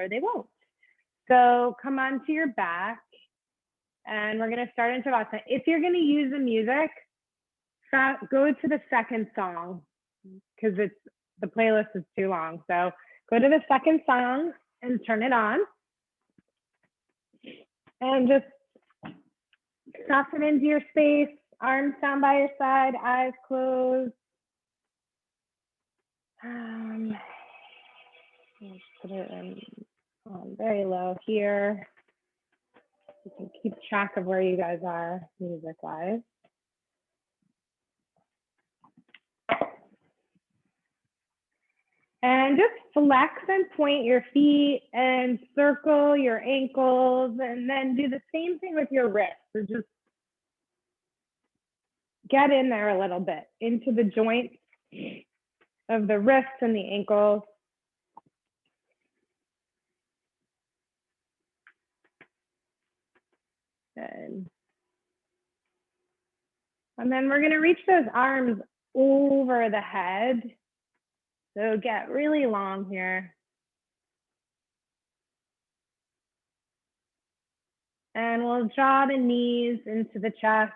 they won't. So come onto your back and we're gonna start into Allison. If you're gonna use the music, go to the second song because the playlist is too long. So go to the second song and turn it on. And just soften into your space, arms down by your side, eyes closed. Let's put it in very low here. You can keep track of where you guys are music-wise. And just flex and point your feet and circle your ankles, and then do the same thing with your wrists. So just get in there a little bit into the joints of the wrists and the ankles. Good. And then we're going to reach those arms over the head. So get really long here. And we'll draw the knees into the chest.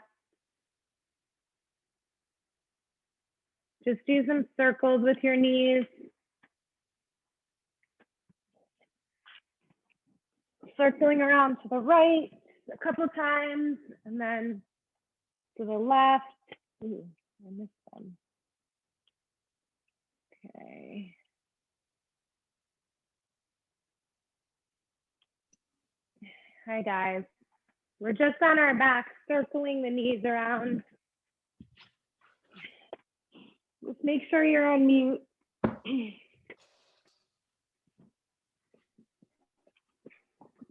Just do some circles with your knees. Circling around to the right a couple times, and then to the left. Ooh, I missed them. Okay. Hi guys. We're just on our back, circling the knees around. Just make sure you're on mute.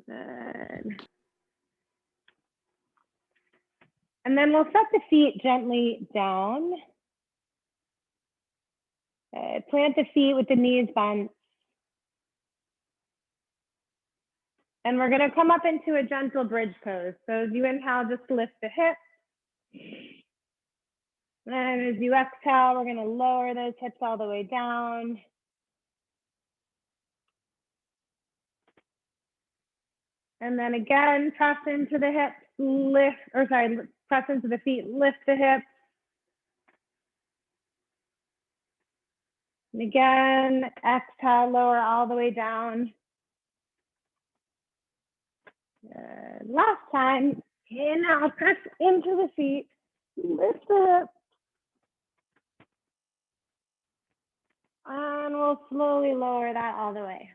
Good. And then we'll set the feet gently down. Plant the feet with the knees bent. And we're gonna come up into a gentle bridge pose. So as you inhale, just lift the hips. And as you exhale, we're gonna lower those hips all the way down. And then again, press into the hips, press into the feet, lift the hips. And again, exhale, lower all the way down. Last time, inhale, press into the feet, lift the hips. And we'll slowly lower that all the way.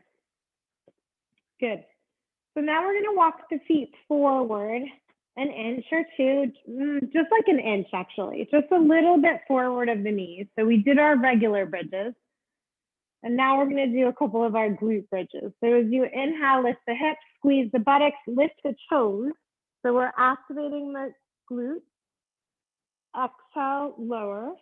Good. So now we're gonna walk the feet forward an inch or two, just like an inch actually, just a little bit forward of the knees. So we did our regular bridges. And now we're gonna do a couple of our glute bridges. So as you inhale, lift the hips, squeeze the buttocks, lift the toes. So we're activating the glutes. Exhale, lower.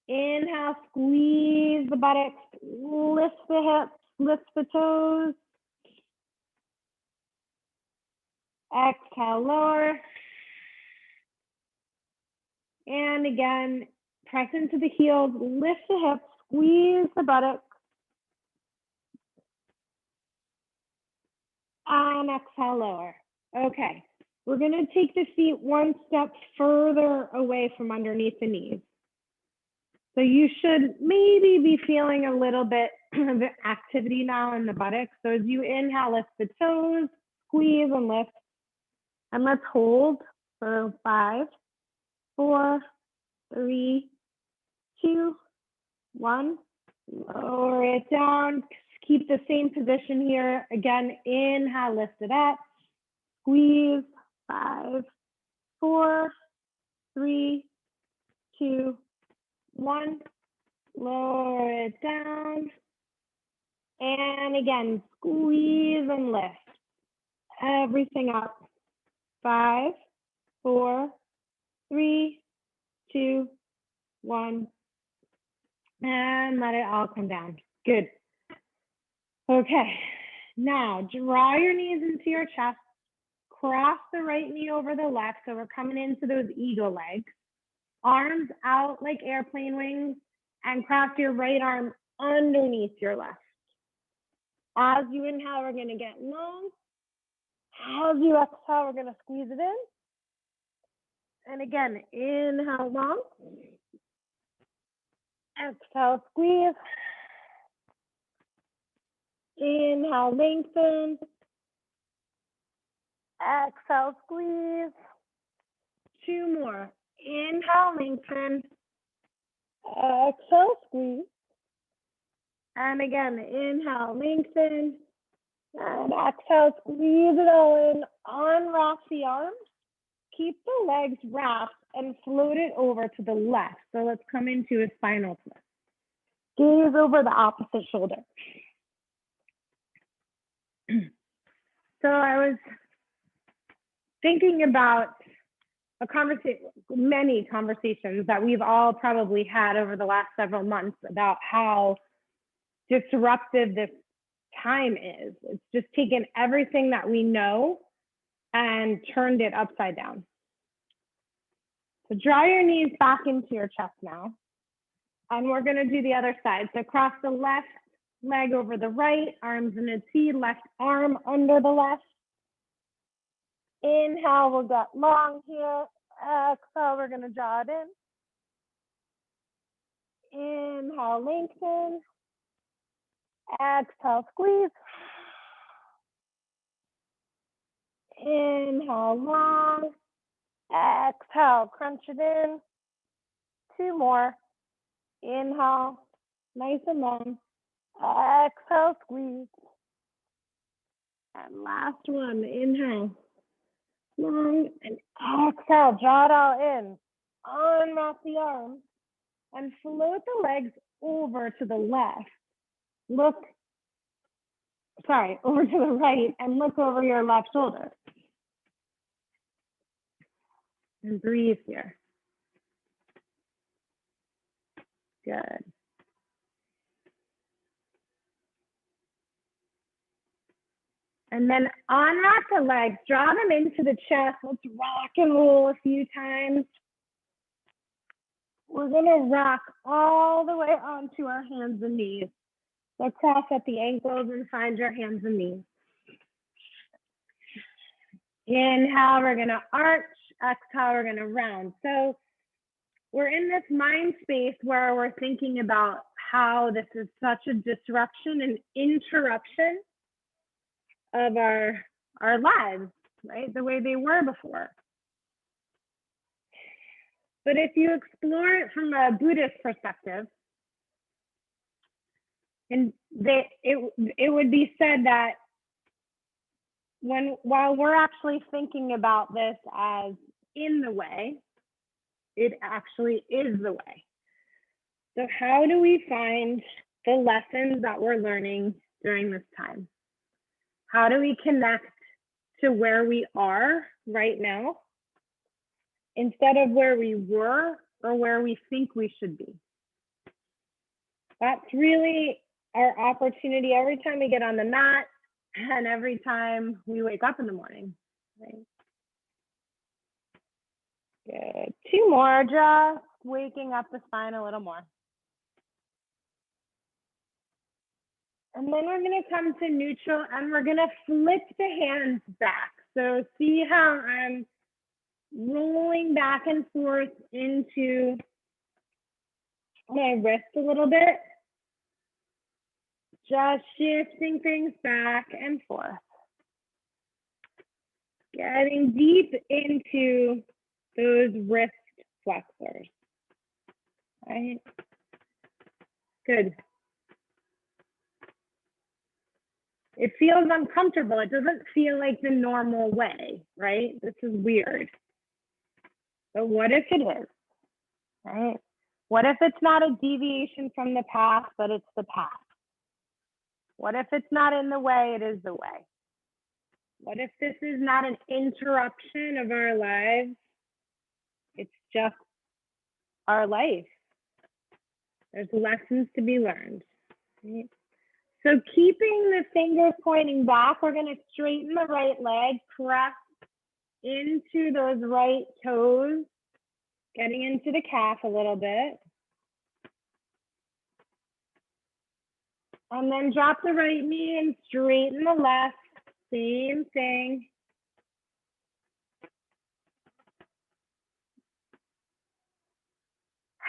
Inhale, squeeze the buttocks, lift the hips, lift the toes. Exhale, lower. And again, press into the heels, lift the hips, squeeze the buttocks. And exhale, lower. Okay, we're gonna take the feet one step further away from underneath the knees. So you should maybe be feeling a little bit of activity now in the buttocks. So as you inhale, lift the toes, squeeze and lift. And let's hold for 5, 4, 3, 2, 1. Lower it down. Keep the same position here. Again, inhale, lift it up. Squeeze. 5, 4, 3, 2, 1. Lower it down. And again, squeeze and lift. Everything up. 5, 4, 3, 2, 1. And let it all come down. Good. Okay. Now draw your knees into your chest. Cross the right knee over the left. So we're coming into those eagle legs. Arms out like airplane wings, and cross your right arm underneath your left. As you inhale, we're going to get long. As you exhale, we're going to squeeze it in. And again, inhale long. Exhale, squeeze. Inhale, lengthen. Exhale, squeeze. 2 more. Inhale, lengthen. Exhale, squeeze. And again, inhale, lengthen. And exhale, squeeze it all in. Unwrap the arms. Keep the legs wrapped and float it over to the left. So let's come into a spinal twist. Gaze over the opposite shoulder. So I was thinking about many conversations that we've all probably had over the last several months about how disruptive this time is. It's just taken everything that we know and turned it upside down. So draw your knees back into your chest now. And we're going to do the other side. So cross the left leg over the right, arms in a T, left arm under the left. Inhale, we'll get long here. Exhale, we're going to draw it in. Inhale, lengthen. Exhale, squeeze. Inhale, long. Exhale, crunch it in. 2 more. Inhale, nice and long. Exhale, squeeze. And last one, inhale, long, and exhale, draw it all in. Unwrap the arms and float the legs over to the left. Over to the right and look over your left shoulder. And breathe here. Good. And then unwrap the legs, draw them into the chest. Let's rock and roll a few times. We're gonna rock all the way onto our hands and knees. So cross at the ankles and find your hands and knees. Inhale, we're gonna arch. Exhale, we're gonna round. So we're in this mind space where we're thinking about how this is such a disruption and interruption of our lives, right? The way they were before. But if you explore it from a Buddhist perspective, and it would be said that while we're actually thinking about this as in the way, it actually is the way. So how do we find the lessons that we're learning during this time? How do we connect to where we are right now instead of where we were or where we think we should be? That's really our opportunity every time we get on the mat and every time we wake up in the morning. Right? Good. 2 more, just waking up the spine a little more. And then we're going to come to neutral and we're going to flip the hands back. So see how I'm rolling back and forth into my wrist a little bit. Just shifting things back and forth. Getting deep into those wrist flexors. Right? Good. It feels uncomfortable. It doesn't feel like the normal way, right? This is weird. But what if it is, right? What if it's not a deviation from the path, but it's the path? What if it's not in the way, it is the way? What if this is not an interruption of our lives? It's just our life. There's lessons to be learned. Right? So keeping the fingers pointing back, we're going to straighten the right leg, press into those right toes, getting into the calf a little bit. And then drop the right knee and straighten the left. Same thing.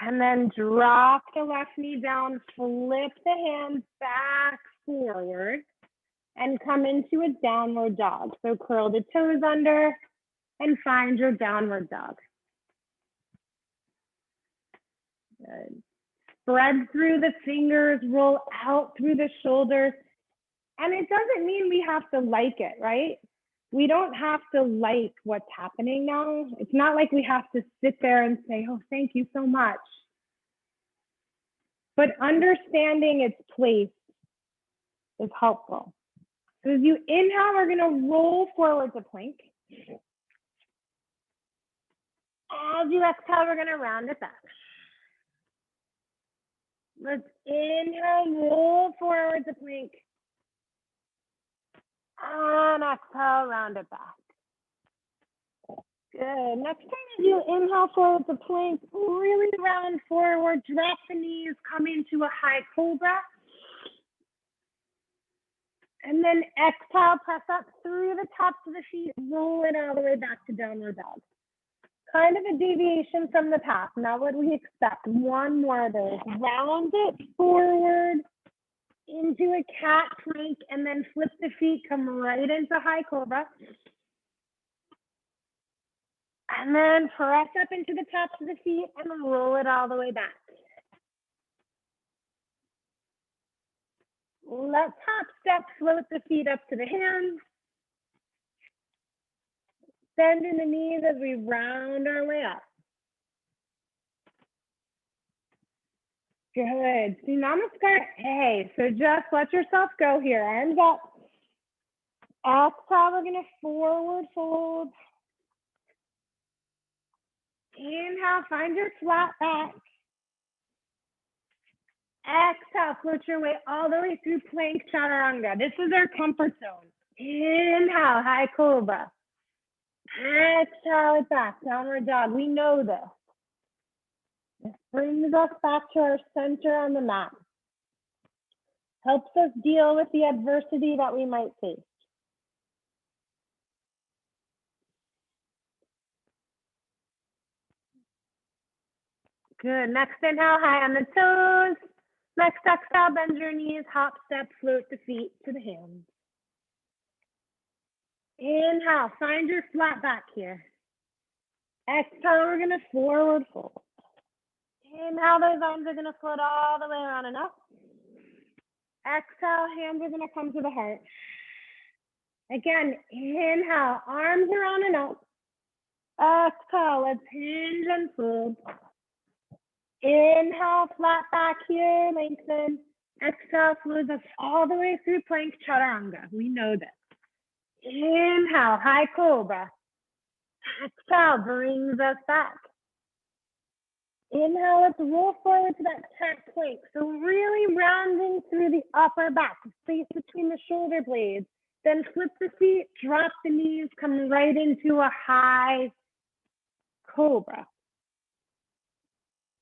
And then drop the left knee down, flip the hands back forward, and come into a downward dog. So curl the toes under and find your downward dog. Good. Spread through the fingers, roll out through the shoulders. And it doesn't mean we have to like it, right? We don't have to like what's happening now. It's not like we have to sit there and say, oh, thank you so much. But understanding its place is helpful. So as you inhale, we're going to roll forward to plank. As you exhale, we're going to round it back. Let's inhale, roll forward to plank. And exhale, round it back. Good. Next time as you inhale forward to plank, really round forward, drop the knees, come into a high cobra. And then exhale, press up through the tops of the feet, roll it all the way back to downward dog. Kind of a deviation from the path. Now what do we expect? One more of those. Round it forward into a cat plank and then flip the feet, come right into high cobra. And then press up into the tops of the feet and roll it all the way back. Let's hop step, float the feet up to the hands. Bend in the knees as we round our way up. Good. So namaskar. Hey, so just let yourself go here. Arms up. Exhale, we're going to forward fold. Inhale, find your flat back. Exhale, float your way all the way through plank chaturanga. This is our comfort zone. Inhale, high cobra. Exhale it back, downward dog. We know this. This brings us back to our center on the mat. Helps us deal with the adversity that we might face. Good. Next inhale, high on the toes. Next exhale, bend your knees, hop, step, float the feet to the hands. Inhale, find your flat back here. Exhale, we're going to forward fold. Inhale, those arms are going to float all the way around and up. Exhale, hands are going to come to the heart. Again, inhale, arms around and up. Exhale, let's hinge and fold. Inhale, flat back here, lengthen. Exhale, flows us all the way through plank chaturanga. We know this. Inhale, high cobra. Exhale, brings us back. Inhale, let's roll forward to that cat plank. So really rounding through the upper back, space between the shoulder blades. Then flip the feet, drop the knees, come right into a high cobra.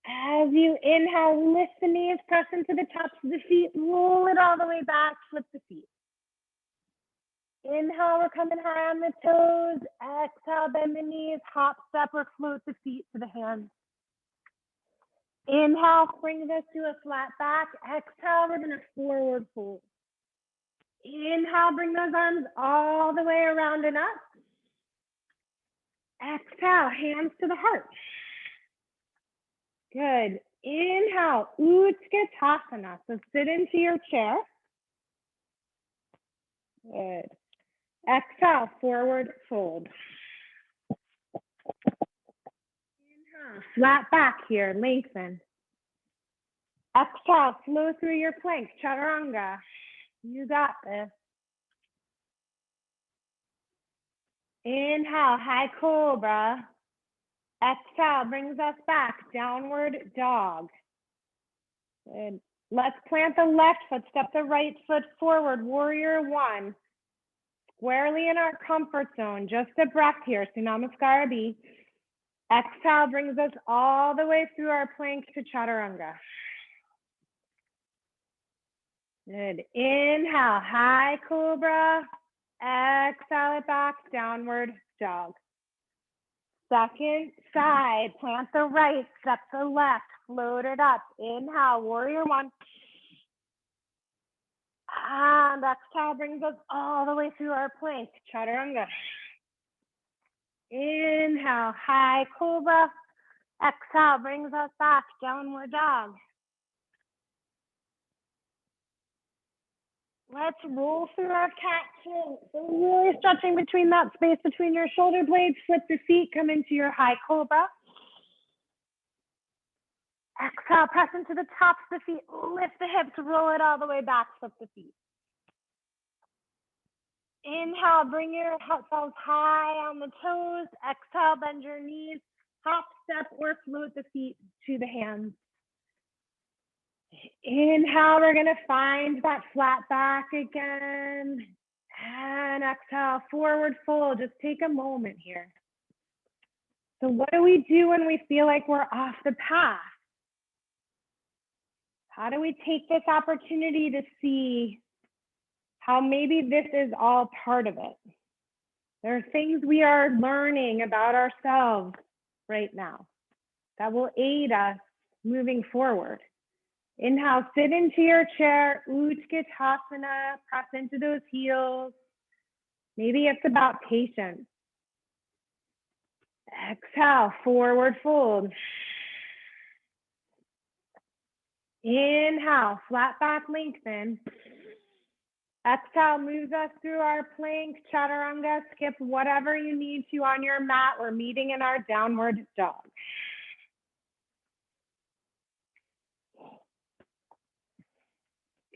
As you inhale, lift the knees, press into the tops of the feet, roll it all the way back, flip the feet. Inhale, we're coming high on the toes. Exhale, bend the knees, hop, step, or float the feet to the hands. Inhale, brings us to a flat back. Exhale, we're gonna forward fold. Inhale, bring those arms all the way around and up. Exhale, hands to the heart. Good. Inhale, Utkatasana. So sit into your chair. Good. Exhale, forward fold. Inhale, flat back here, lengthen. Exhale, flow through your plank, chaturanga. You got this. Inhale, high cobra. Exhale, brings us back, downward dog. Good. Let's plant the left foot, step the right foot forward, warrior one. Squarely in our comfort zone, just a breath here, so namaskar B. Exhale brings us all the way through our plank to chaturanga. Good. Inhale, high cobra. Exhale it back, downward dog. Second side, plant the right, step the left, float it up. Inhale, warrior one. And exhale brings us all the way through our plank, chaturanga. Inhale, high cobra. Exhale brings us back, downward dog. Let's roll through our cat pose. So really stretching between that space between your shoulder blades. Flip the feet, come into your high cobra. Exhale, press into the tops of the feet. Lift the hips, roll it all the way back, flip the feet. Inhale, bring yourselves high on the toes. Exhale, bend your knees. Hop, step, or float the feet to the hands. Inhale, we're going to find that flat back again. And exhale, forward fold. Just take a moment here. So what do we do when we feel like we're off the path? How do we take this opportunity to see how maybe this is all part of it? There are things we are learning about ourselves right now that will aid us moving forward. Inhale, sit into your chair, Utkatasana, press into those heels. Maybe it's about patience. Exhale, forward fold. Inhale, flat back lengthen. Exhale, moves us through our plank, chaturanga. Skip whatever you need to on your mat. We're meeting in our downward dog.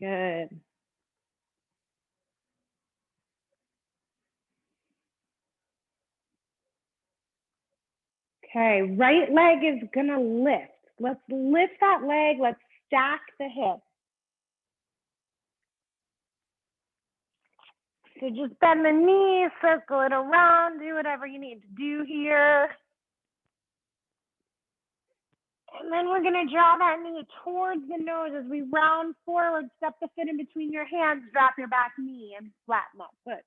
Good. Okay, right leg is gonna lift. Let's lift that leg. Let's stack the hips. So just bend the knees, circle it around, do whatever you need to do here. And then we're gonna draw that knee towards the nose as we round forward, step the foot in between your hands, drop your back knee and flatten that foot.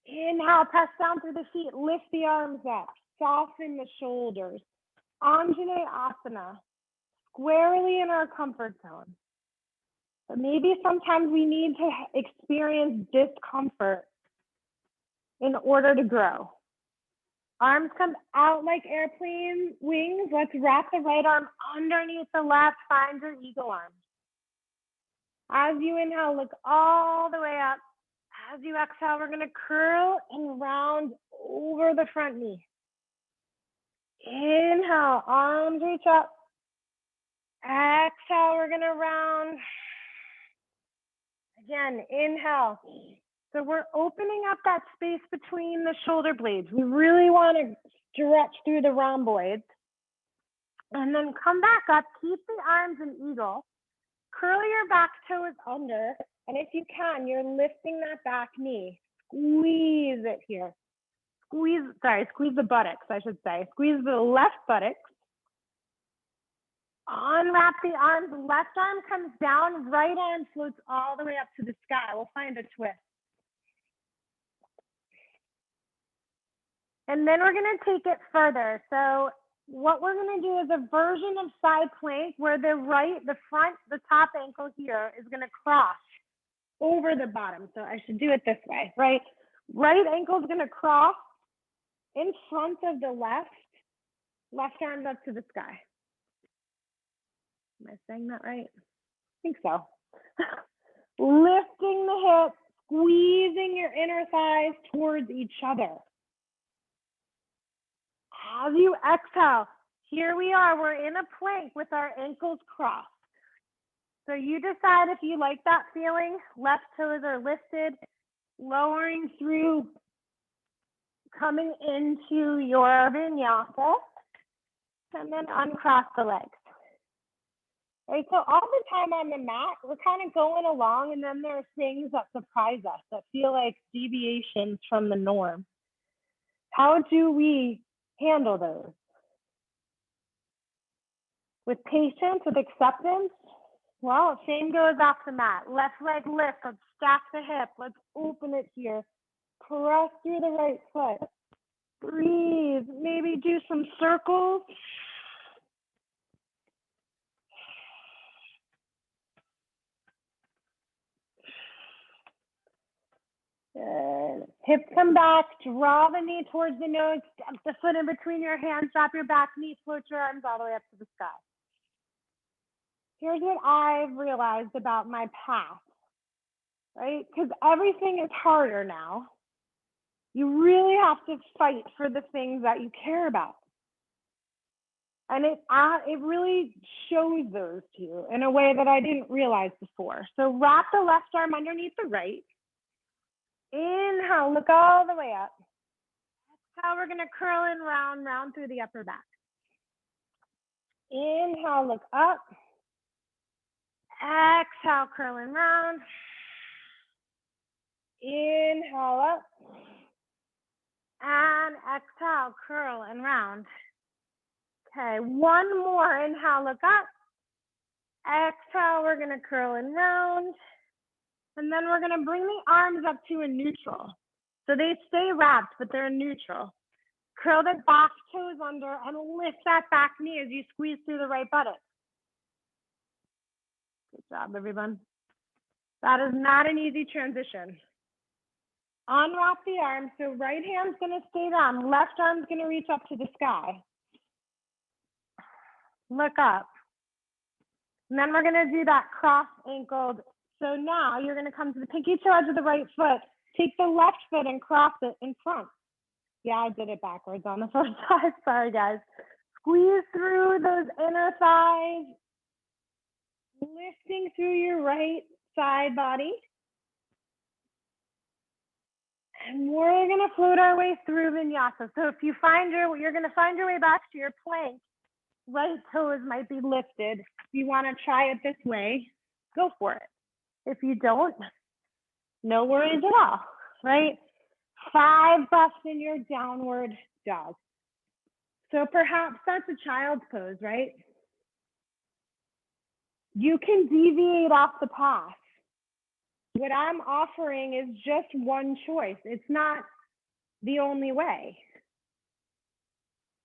Inhale, press down through the feet, lift the arms up, soften the shoulders. Anjaneyasana, squarely in our comfort zone. But maybe sometimes we need to experience discomfort in order to grow. Arms come out like airplane wings. Let's wrap the right arm underneath the left, find your eagle arm. As you inhale, look all the way up. As you exhale, we're gonna curl and round over the front knee. Inhale, arms reach up. Exhale, we're gonna round. Again, inhale. So we're opening up that space between the shoulder blades. We really want to stretch through the rhomboids. And then come back up, keep the arms in eagle. Curl your back toes under. And if you can, you're lifting that back knee. Squeeze it here. Squeeze the buttocks, I should say. Squeeze the left buttocks. Unwrap the arms. Left arm comes down. Right arm floats all the way up to the sky. We'll find a twist. And then we're going to take it further. So what we're going to do is a version of side plank where the top ankle here is going to cross over the bottom. So I should do it this way, right? Right ankle is going to cross in front of the left. Left arm up to the sky. Am I saying that right? I think so. Lifting the hips, squeezing your inner thighs towards each other. As you exhale, here we are. We're in a plank with our ankles crossed. So you decide if you like that feeling. Left toes are lifted, lowering through, coming into your vinyasa, and then uncross the legs. Right, so all the time on the mat, we're kind of going along, and then there are things that surprise us that feel like deviations from the norm. How do we handle those? With patience, with acceptance, Well, same goes off the mat. Left leg lift. Let's stack the hip. Let's open it here. Press through the right foot. Breathe. Maybe do some circles. Good. Hips come back. Draw the knee towards the nose. Step the foot in between your hands. Drop your back knee. Float your arms all the way up to the sky. Here's what I've realized about my path, right? Because everything is harder now. You really have to fight for the things that you care about. And it really shows those to you in a way that I didn't realize before. So wrap the left arm underneath the right. Inhale, look all the way up. Exhale, we're going to curl and round through the upper back. Inhale, look up. Exhale, curl and round. Inhale up. And exhale, curl and round. Okay, one more. Inhale, look up. Exhale, we're going to curl and round. And then we're going to bring the arms up to a neutral. So they stay wrapped, but they're neutral. Curl the back toes under and lift that back knee as you squeeze through the right buttock. Good job, everyone. That is not an easy transition. Unwrap the arms. So right hand's going to stay down. Left arm's going to reach up to the sky. Look up. And then we're going to do that cross-ankled. So now you're going to come to the pinky toe edge of the right foot. Take the left foot and cross it in front. Yeah, I did it backwards on the first side. Sorry, guys. Squeeze through those inner thighs. Lifting through your right side body. And we're going to float our way through vinyasa. So if you're going to find your way back to your plank, right toes might be lifted. If you want to try it this way, go for it. If you don't, no worries at all, right? 5 breaths in your downward dog. So perhaps that's a child's pose, right? You can deviate off the path. What I'm offering is just one choice. It's not the only way.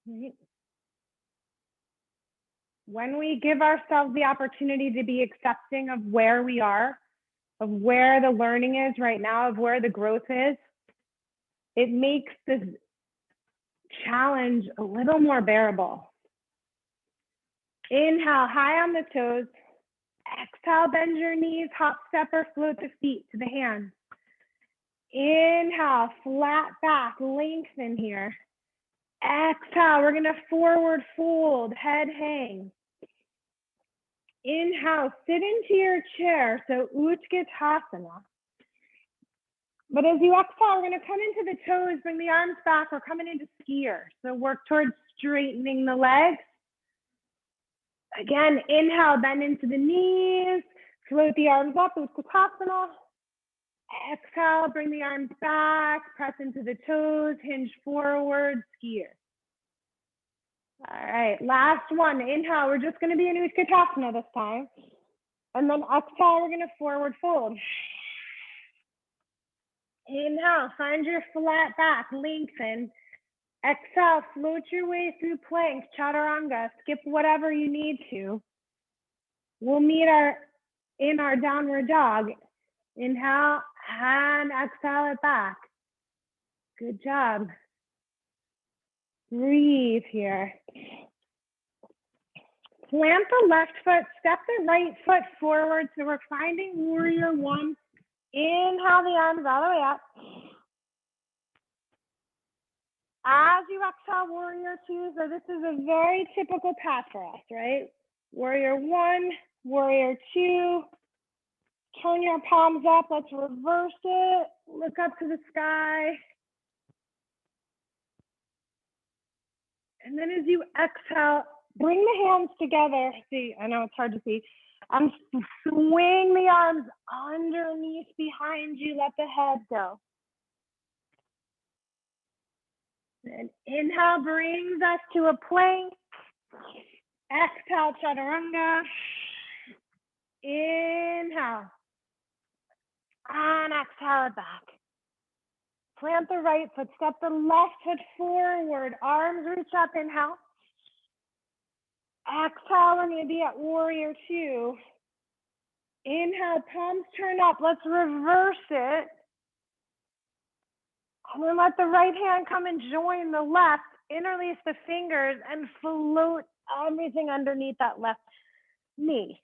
Right? When we give ourselves the opportunity to be accepting of where we are, of where the learning is right now, of where the growth is, it makes this challenge a little more bearable. Inhale, high on the toes. Exhale, bend your knees, hop, step, or float the feet to the hands. Inhale, flat back, lengthen here. Exhale, we're gonna forward fold, head hang. Inhale, sit into your chair, so Utkatasana. But as you exhale, we're gonna come into the toes, bring the arms back, we're coming into skier. So work towards straightening the legs. Again, inhale, bend into the knees, float the arms up, Utkatasana. Exhale, bring the arms back, press into the toes, hinge forward, skier. All right, last one. Inhale, we're just gonna be in Utkatasana this time. And then exhale, we're gonna forward fold. Inhale, find your flat back, lengthen. Exhale, float your way through plank, chaturanga, skip whatever you need to. We'll meet in our downward dog. Inhale and exhale it back. Good job. Breathe here. Plant the left foot, step the right foot forward. So we're finding warrior one. Inhale the arms all the way up. As you exhale, warrior two. So this is a very typical path for us, right? Warrior one, warrior two. Turn your palms up. Let's reverse it. Look up to the sky. And then as you exhale, bring the hands together. See, I know it's hard to see. Swing the arms underneath behind you. Let the head go. And inhale brings us to a plank. Exhale, chaturanga. Inhale. And exhale it back. Plant the right foot, step the left foot forward, arms reach up, inhale. Exhale, we're going to be at warrior two. Inhale, palms turn up, let's reverse it. And then let the right hand come and join the left, interlace the fingers and float everything underneath that left knee.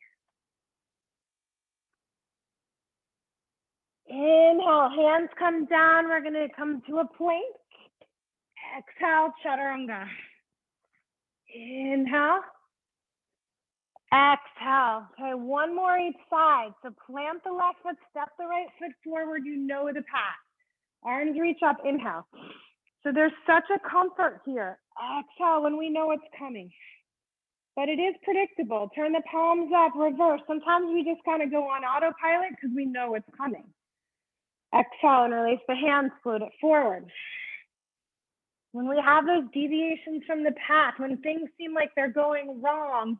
Inhale, hands come down. We're going to come to a plank. Exhale, chaturanga. Inhale. Exhale. Okay, one more each side. So plant the left foot, step the right foot forward. You know the path. Arms reach up, inhale. So there's such a comfort here. Exhale when we know it's coming. But it is predictable. Turn the palms up, reverse. Sometimes we just kind of go on autopilot because we know it's coming. Exhale and release the hands, float it forward. When we have those deviations from the path, when things seem like they're going wrong,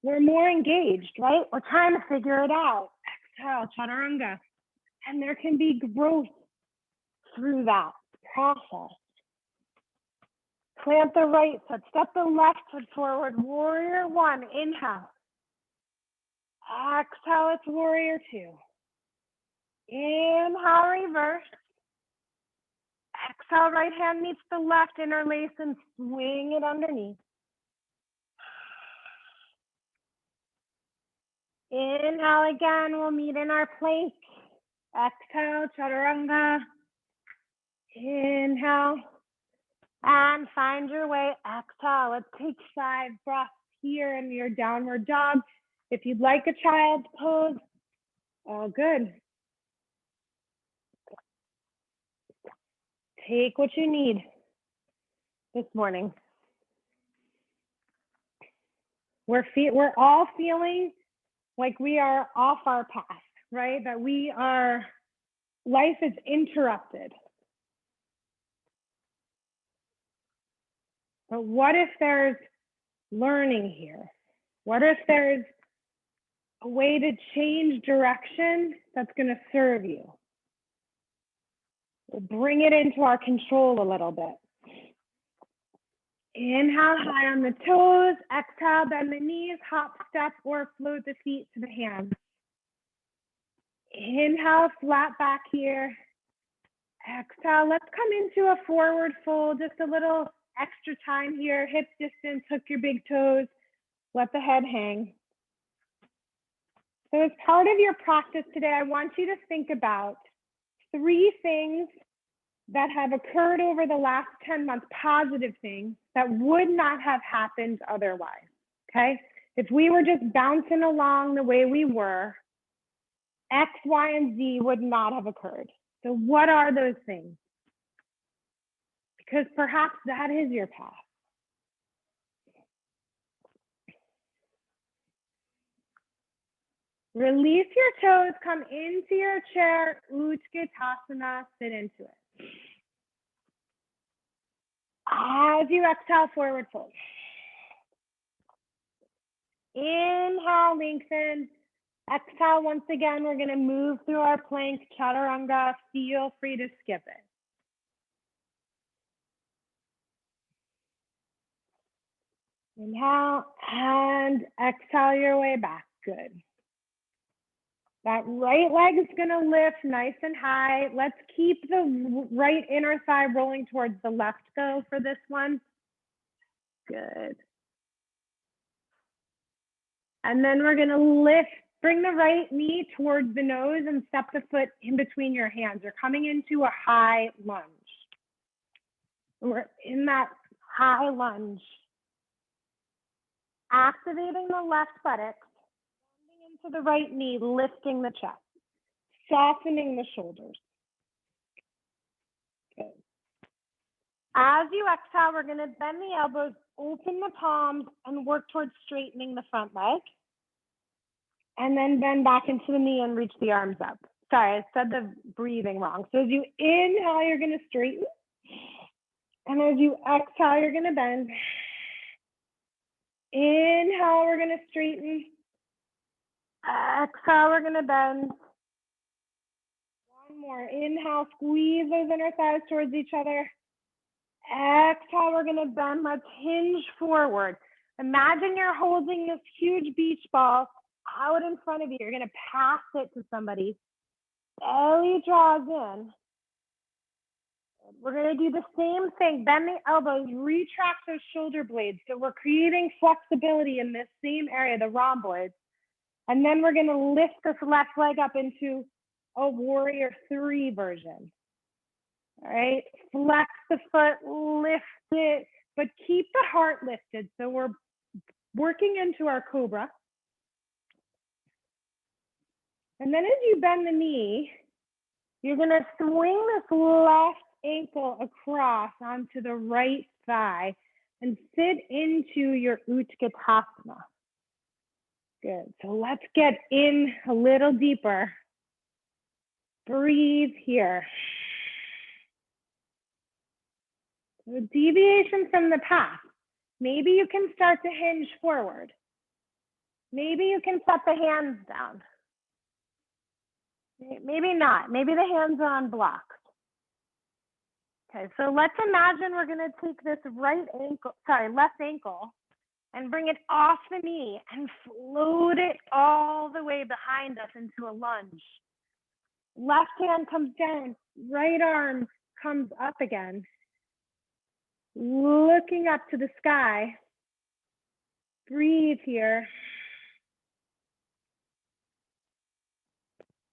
we're more engaged, right? We're trying to figure it out. Exhale, chaturanga. And there can be growth through that process. Plant the right foot, step the left foot forward, warrior one, inhale. Exhale, it's warrior two. Inhale, reverse. Exhale, right hand meets the left, interlace and swing it underneath. Inhale again, we'll meet in our plank. Exhale, chaturanga. Inhale. And find your way, exhale. Let's take 5 breaths here in your downward dog. If you'd like a child's pose, all good. Take what you need this morning. We're all feeling like we are off our path, right? That life is interrupted. But what if there's learning here? What if there's a way to change direction that's going to serve you? We'll bring it into our control a little bit. Inhale, high on the toes. Exhale, bend the knees, hop, step, or float the feet to the hands. Inhale, flat back here. Exhale, let's come into a forward fold, just a little extra time here. Hip distance, hook your big toes, let the head hang. So as part of your practice today, I want you to think about 3 things that have occurred over the last 10 months, positive things that would not have happened otherwise, okay? If we were just bouncing along the way we were, X, Y, and Z would not have occurred. So what are those things? Because perhaps that is your path. Release your toes, come into your chair, Utkatasana, sit into it. As you exhale, forward fold. Inhale, lengthen. Exhale, once again, we're going to move through our plank, chaturanga. Feel free to skip it. Inhale and exhale your way back. Good. That right leg is going to lift nice and high. Let's keep the right inner thigh rolling towards the left though for this one. Good. And then we're going to lift, bring the right knee towards the nose and step the foot in between your hands. You're coming into a high lunge. We're in that high lunge. Activating the left buttock, bending into the right knee, lifting the chest, softening the shoulders. Good. As you exhale, we're going to bend the elbows, open the palms, and work towards straightening the front leg. And then bend back into the knee and reach the arms up. Sorry, I said the breathing wrong. So as you inhale, you're going to straighten. And as you exhale, you're going to bend. Inhale, we're going to straighten. Exhale, we're gonna bend. One more, inhale, squeeze those inner thighs towards each other. Exhale, we're gonna bend, let's hinge forward. Imagine you're holding this huge beach ball out in front of you. You're gonna pass it to somebody. Belly draws in. We're gonna do the same thing. Bend the elbows, retract those shoulder blades. So we're creating flexibility in this same area, the rhomboids. And then we're gonna lift this left leg up into a warrior 3 version. All right, flex the foot, lift it, but keep the heart lifted. So we're working into our cobra. And then as you bend the knee, you're gonna swing this left ankle across onto the right thigh and sit into your Utkatasana. Good, so let's get in a little deeper. Breathe here. So deviation from the path. Maybe you can start to hinge forward. Maybe you can set the hands down. Maybe not. Maybe the hands are on blocks. Okay, so let's imagine we're gonna take this left ankle and bring it off the knee and float it all the way behind us into a lunge. Left hand comes down, right arm comes up again. Looking up to the sky. Breathe here.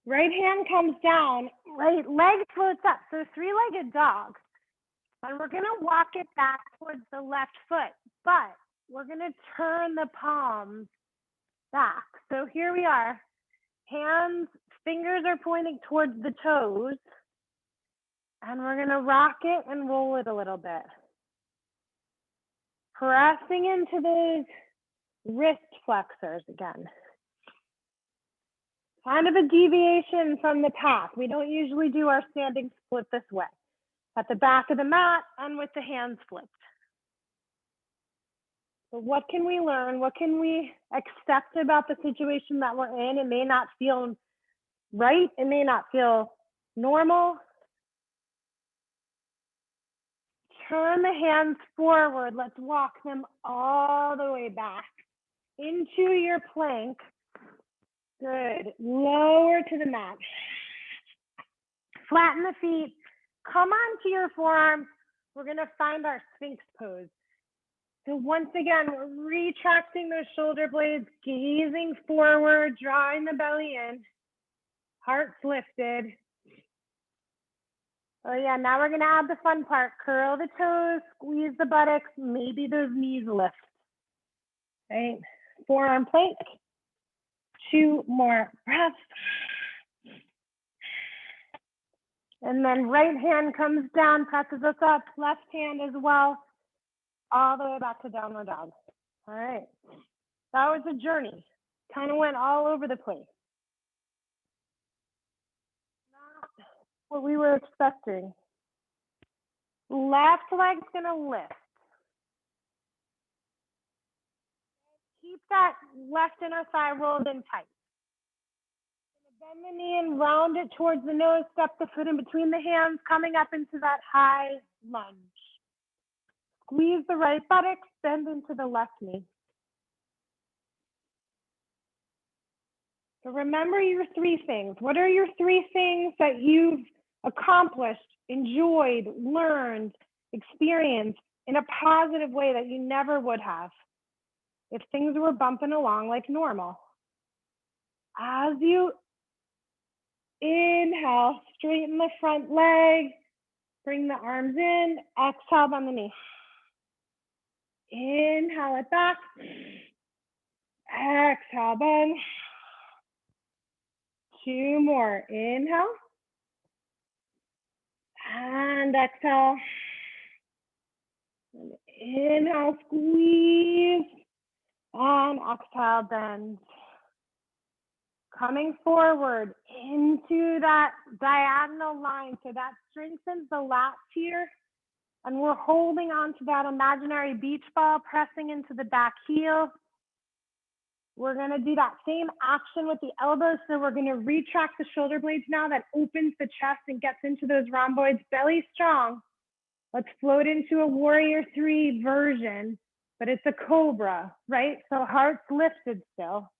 Right hand comes down, right leg floats up. So 3-legged dog. And we're gonna walk it back towards the left foot, but we're gonna turn the palms back. So here we are. Hands, fingers are pointing towards the toes. And we're gonna rock it and roll it a little bit. Pressing into those wrist flexors again. Kind of a deviation from the path. We don't usually do our standing split this way. At the back of the mat and with the hands flipped. So what can we learn? What can we accept about the situation that we're in? It may not feel right. It may not feel normal. Turn the hands forward. Let's walk them all the way back into your plank. Good. Lower to the mat. Flatten the feet. Come onto your forearms. We're going to find our Sphinx pose. So once again, we're retracting those shoulder blades, gazing forward, drawing the belly in. Heart's lifted. Oh yeah, now we're going to add the fun part. Curl the toes, squeeze the buttocks, maybe those knees lift. Right? Forearm plank. 2 more breaths. And then right hand comes down, presses us up, left hand as well, all the way back to downward dog. All right, that was a journey. Kind of went all over the place. Not what we were expecting. Left leg's gonna lift. Keep that left inner thigh rolled in tight. Bend the knee and round it towards the nose, step the foot in between the hands, coming up into that high lunge. Squeeze the right buttocks, bend into the left knee. So remember your 3 things. What are your 3 things that you've accomplished, enjoyed, learned, experienced in a positive way that you never would have if things were bumping along like normal? As you inhale, straighten the front leg, bring the arms in, exhale, bend the knee. Inhale it back, exhale, bend. 2 more, inhale, and exhale. And inhale, squeeze, and exhale, bend. Coming forward into that diagonal line. So that strengthens the lats here. And we're holding on to that imaginary beach ball, pressing into the back heel. We're gonna do that same action with the elbows. So we're gonna retract the shoulder blades now. That opens the chest and gets into those rhomboids, belly strong. Let's float into a warrior 3 version, but it's a cobra, right? So heart's lifted still.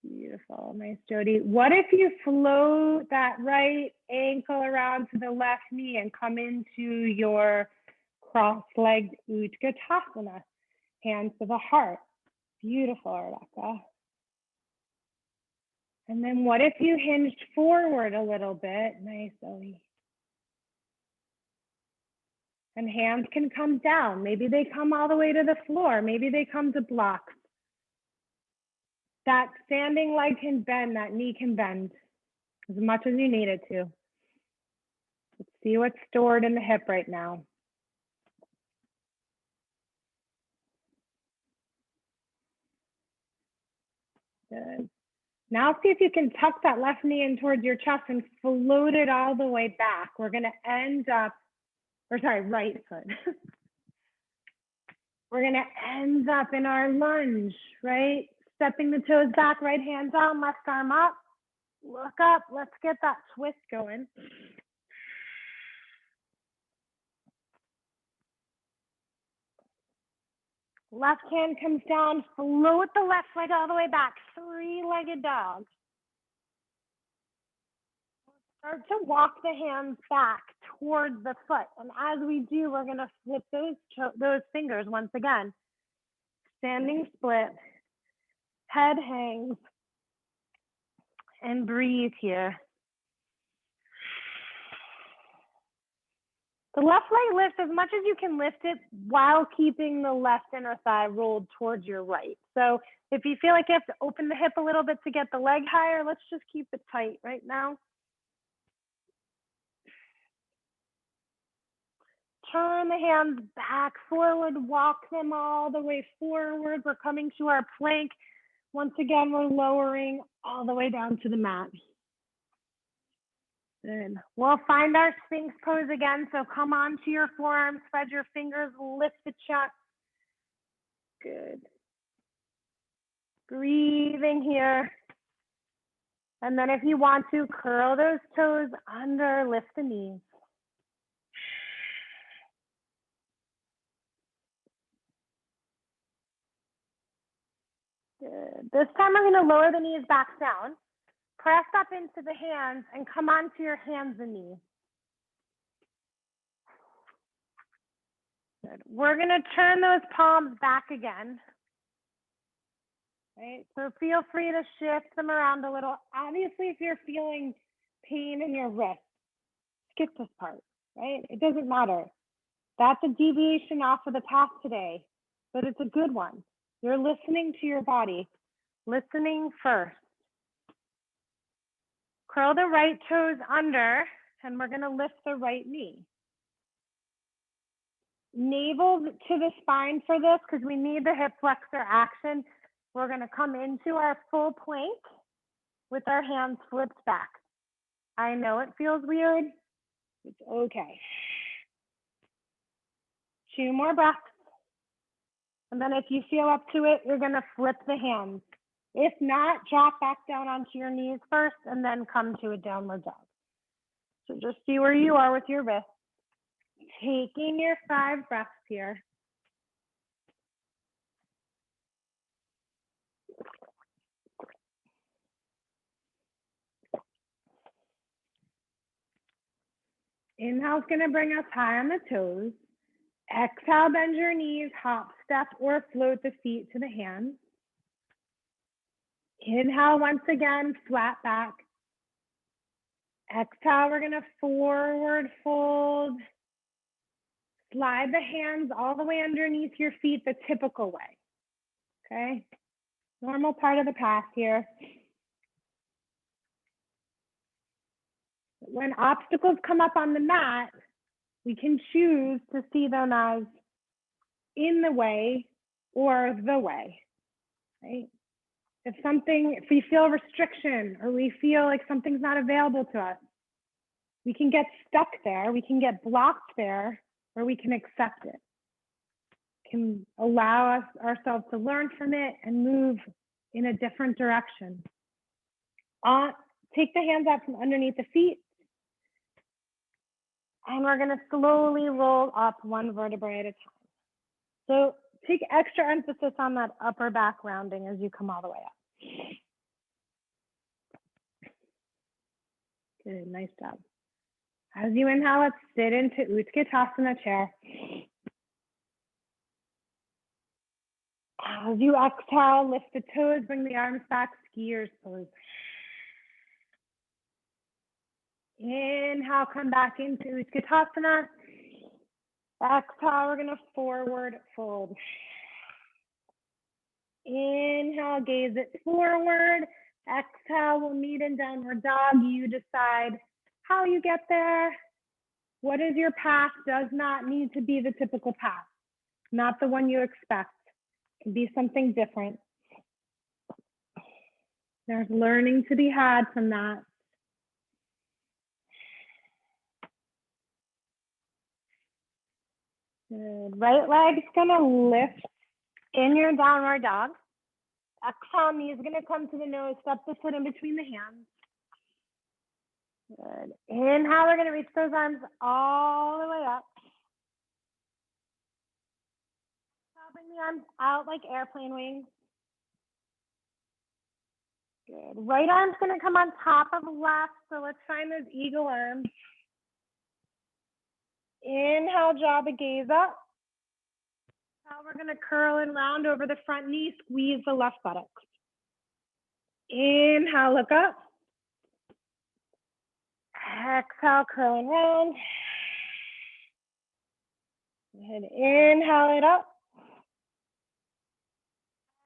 Beautiful, nice, Jody. What if you float that right ankle around to the left knee and come into your cross-legged Utkatasana, hands to the heart. Beautiful, Rebecca. And then what if you hinged forward a little bit? Nice, Zoe. And hands can come down. Maybe they come all the way to the floor. Maybe they come to blocks. That standing leg can bend, that knee can bend as much as you need it to. Let's see what's stored in the hip right now. Good. Now see if you can tuck that left knee in towards your chest and float it all the way back. We're gonna end up, or sorry, right foot. We're gonna end up in our lunge, right? Stepping the toes back, right hand down, left arm up. Look up, let's get that twist going. Left hand comes down, float the left leg all the way back, 3-legged dog. Start to walk the hands back towards the foot. And as we do, we're gonna flip those fingers once again. Standing split, head hangs, and breathe here. The left leg lifts as much as you can lift it while keeping the left inner thigh rolled towards your right. So if you feel like you have to open the hip a little bit to get the leg higher, let's just keep it tight right now. Turn the hands back, forward, walk them all the way forward. We're coming to our plank. Once again, we're lowering all the way down to the mat. Good. We'll find our Sphinx pose again. So come onto your forearms, spread your fingers, lift the chest. Good. Breathing here. And then if you want to, curl those toes under, lift the knees. Good. This time we're going to lower the knees back down. Press up into the hands and come onto your hands and knees. Good. We're going to turn those palms back again. Right? So feel free to shift them around a little. Obviously, if you're feeling pain in your wrist, skip this part, right? It doesn't matter. That's a deviation off of the path today, but it's a good one. You're listening to your body, listening first. Curl the right toes under, and we're going to lift the right knee. Navel to the spine for this because we need the hip flexor action. We're going to come into our full plank with our hands flipped back. I know it feels weird. It's okay. 2 more breaths. And then if you feel up to it, you're going to flip the hands. If not, drop back down onto your knees first and then come to a downward dog. So just see where you are with your wrist. Taking your 5 breaths here. Inhale's going to bring us high on the toes. Exhale, bend your knees, hop, step, or float the feet to the hands. Inhale once again, flat back. Exhale, we're going to forward fold. Slide the hands all the way underneath your feet the typical way. Okay? Normal part of the path here. When obstacles come up on the mat, we can choose to see them as in the way or the way, right? If we feel restriction or we feel like something's not available to us, we can get stuck there, we can get blocked there, or we can accept it. can allow ourselves to learn from it and move in a different direction. Take the hands out from underneath the feet. And we're going to slowly roll up one vertebrae at a time. So take extra emphasis on that upper back rounding as you come all the way up. Good, nice job. As you inhale, let's sit into Utkatasana chair. As you exhale, lift the toes, bring the arms back, skiers pose. Inhale, come back into Utkatasana. Exhale, we're gonna forward fold. Inhale, gaze it forward. Exhale, we'll meet in downward dog. You decide how you get there. What is your path? Does not need to be the typical path. Not the one you expect. It can be something different. There's learning to be had from that. Good. Right leg's gonna lift in your downward dog. Exhale, knee is gonna come to the nose, step the foot in between the hands. Good. Inhale, we're gonna reach those arms all the way up. Bring the arms out like airplane wings. Good. Right arm's gonna come on top of left, so let's find those eagle arms. Inhale, draw the gaze up. Now we're gonna curl and round over the front knee, squeeze the left buttock. Inhale, look up. Exhale, curl and round. And inhale it up.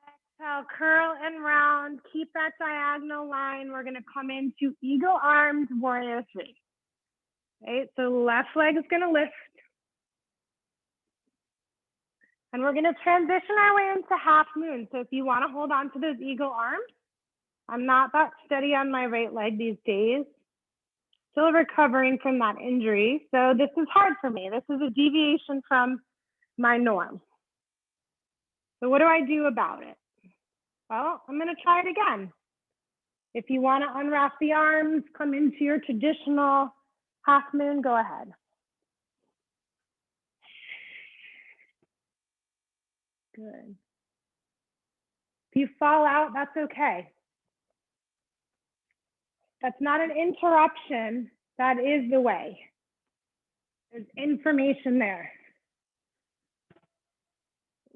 Exhale, curl and round. Keep that diagonal line. We're gonna come into eagle arms, warrior three. Right, so left leg is gonna lift. And we're gonna transition our way into half moon. So if you wanna hold on to those eagle arms, I'm not that steady on my right leg these days. Still recovering from that injury. So this is hard for me. This is a deviation from my norm. So what do I do about it? Well, I'm gonna try it again. If you wanna unwrap the arms, come into your traditional half moon, go ahead. Good. If you fall out, that's okay. That's not an interruption, that is the way. There's information there.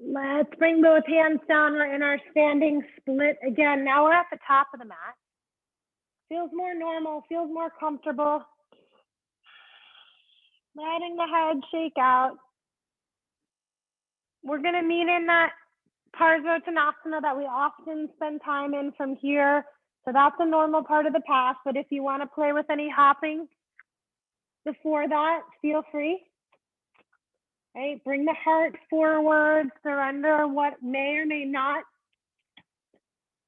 Let's bring both hands down. We're in our standing split again. Now we're at the top of the mat. Feels more normal, feels more comfortable. Letting the head shake out. We're gonna meet in that Parsvottanasana that we often spend time in from here. So that's a normal part of the path, but if you wanna play with any hopping before that, feel free. Right, bring the heart forward, surrender what may or may not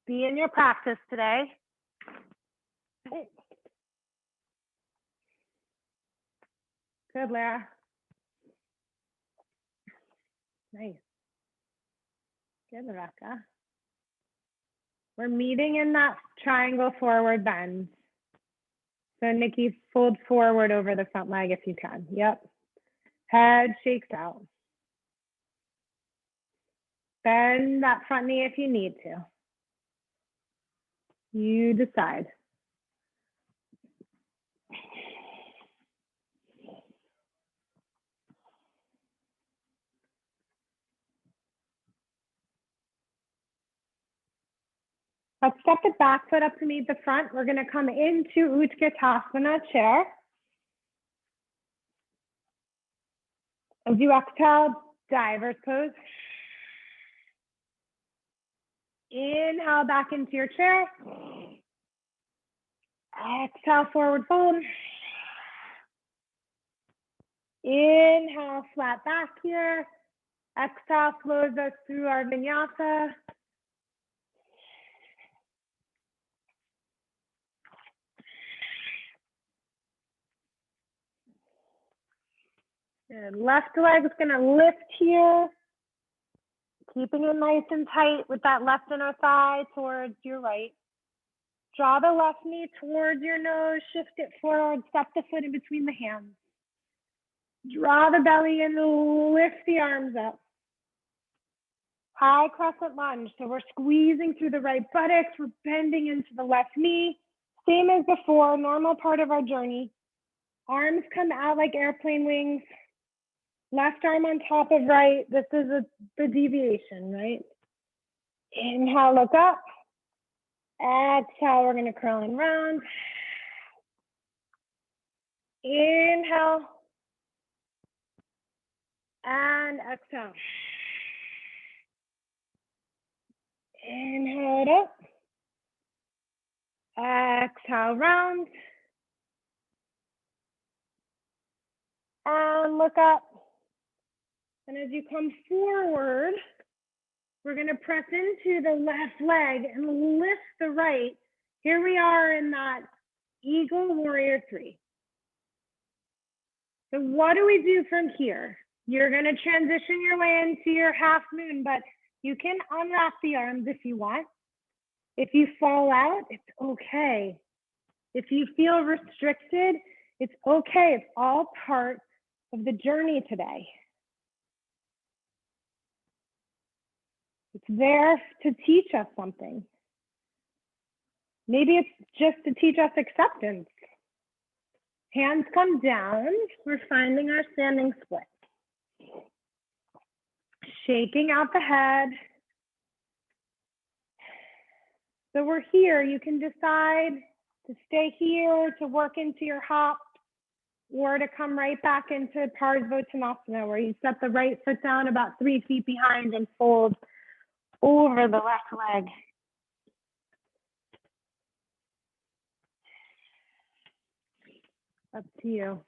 be in your practice today. Good, Lara. Nice. Good, Rebecca. We're meeting in that triangle forward bend. So Nikki, fold forward over the front leg if you can. Yep. Head shakes out. Bend that front knee if you need to. You decide. Let's step the back foot up to meet the front. We're gonna come into Utkatasana chair. As you exhale, diver's pose. Inhale back into your chair. Exhale, forward fold. Inhale, flat back here. Exhale, flows us through our vinyasa. Good. Left leg is gonna lift here. Keeping it nice and tight with that left inner thigh towards your right. Draw the left knee towards your nose, shift it forward, step the foot in between the hands. Draw the belly in, lift the arms up. High crescent lunge. So we're squeezing through the right buttocks, we're bending into the left knee. Same as before, normal part of our journey. Arms come out like airplane wings. Left arm on top of right. This is the deviation, right? Inhale, look up. Exhale, we're gonna curl and round. Inhale. And exhale. Inhale it up. Exhale, round. And look up. And as you come forward, we're going to press into the left leg and lift the right. Here we are in that Eagle Warrior 3. So what do we do from here? You're going to transition your way into your half moon, but you can unwrap the arms if you want. If you fall out, it's okay. If you feel restricted, it's okay. It's all part of the journey today. It's there to teach us something. Maybe it's just to teach us acceptance. Hands come down. We're finding our standing split. Shaking out the head. So we're here. You can decide to stay here, to work into your hop, or to come right back into Parsvottanasana, where you set the right foot down about 3 feet behind and fold over the left leg. Up to you.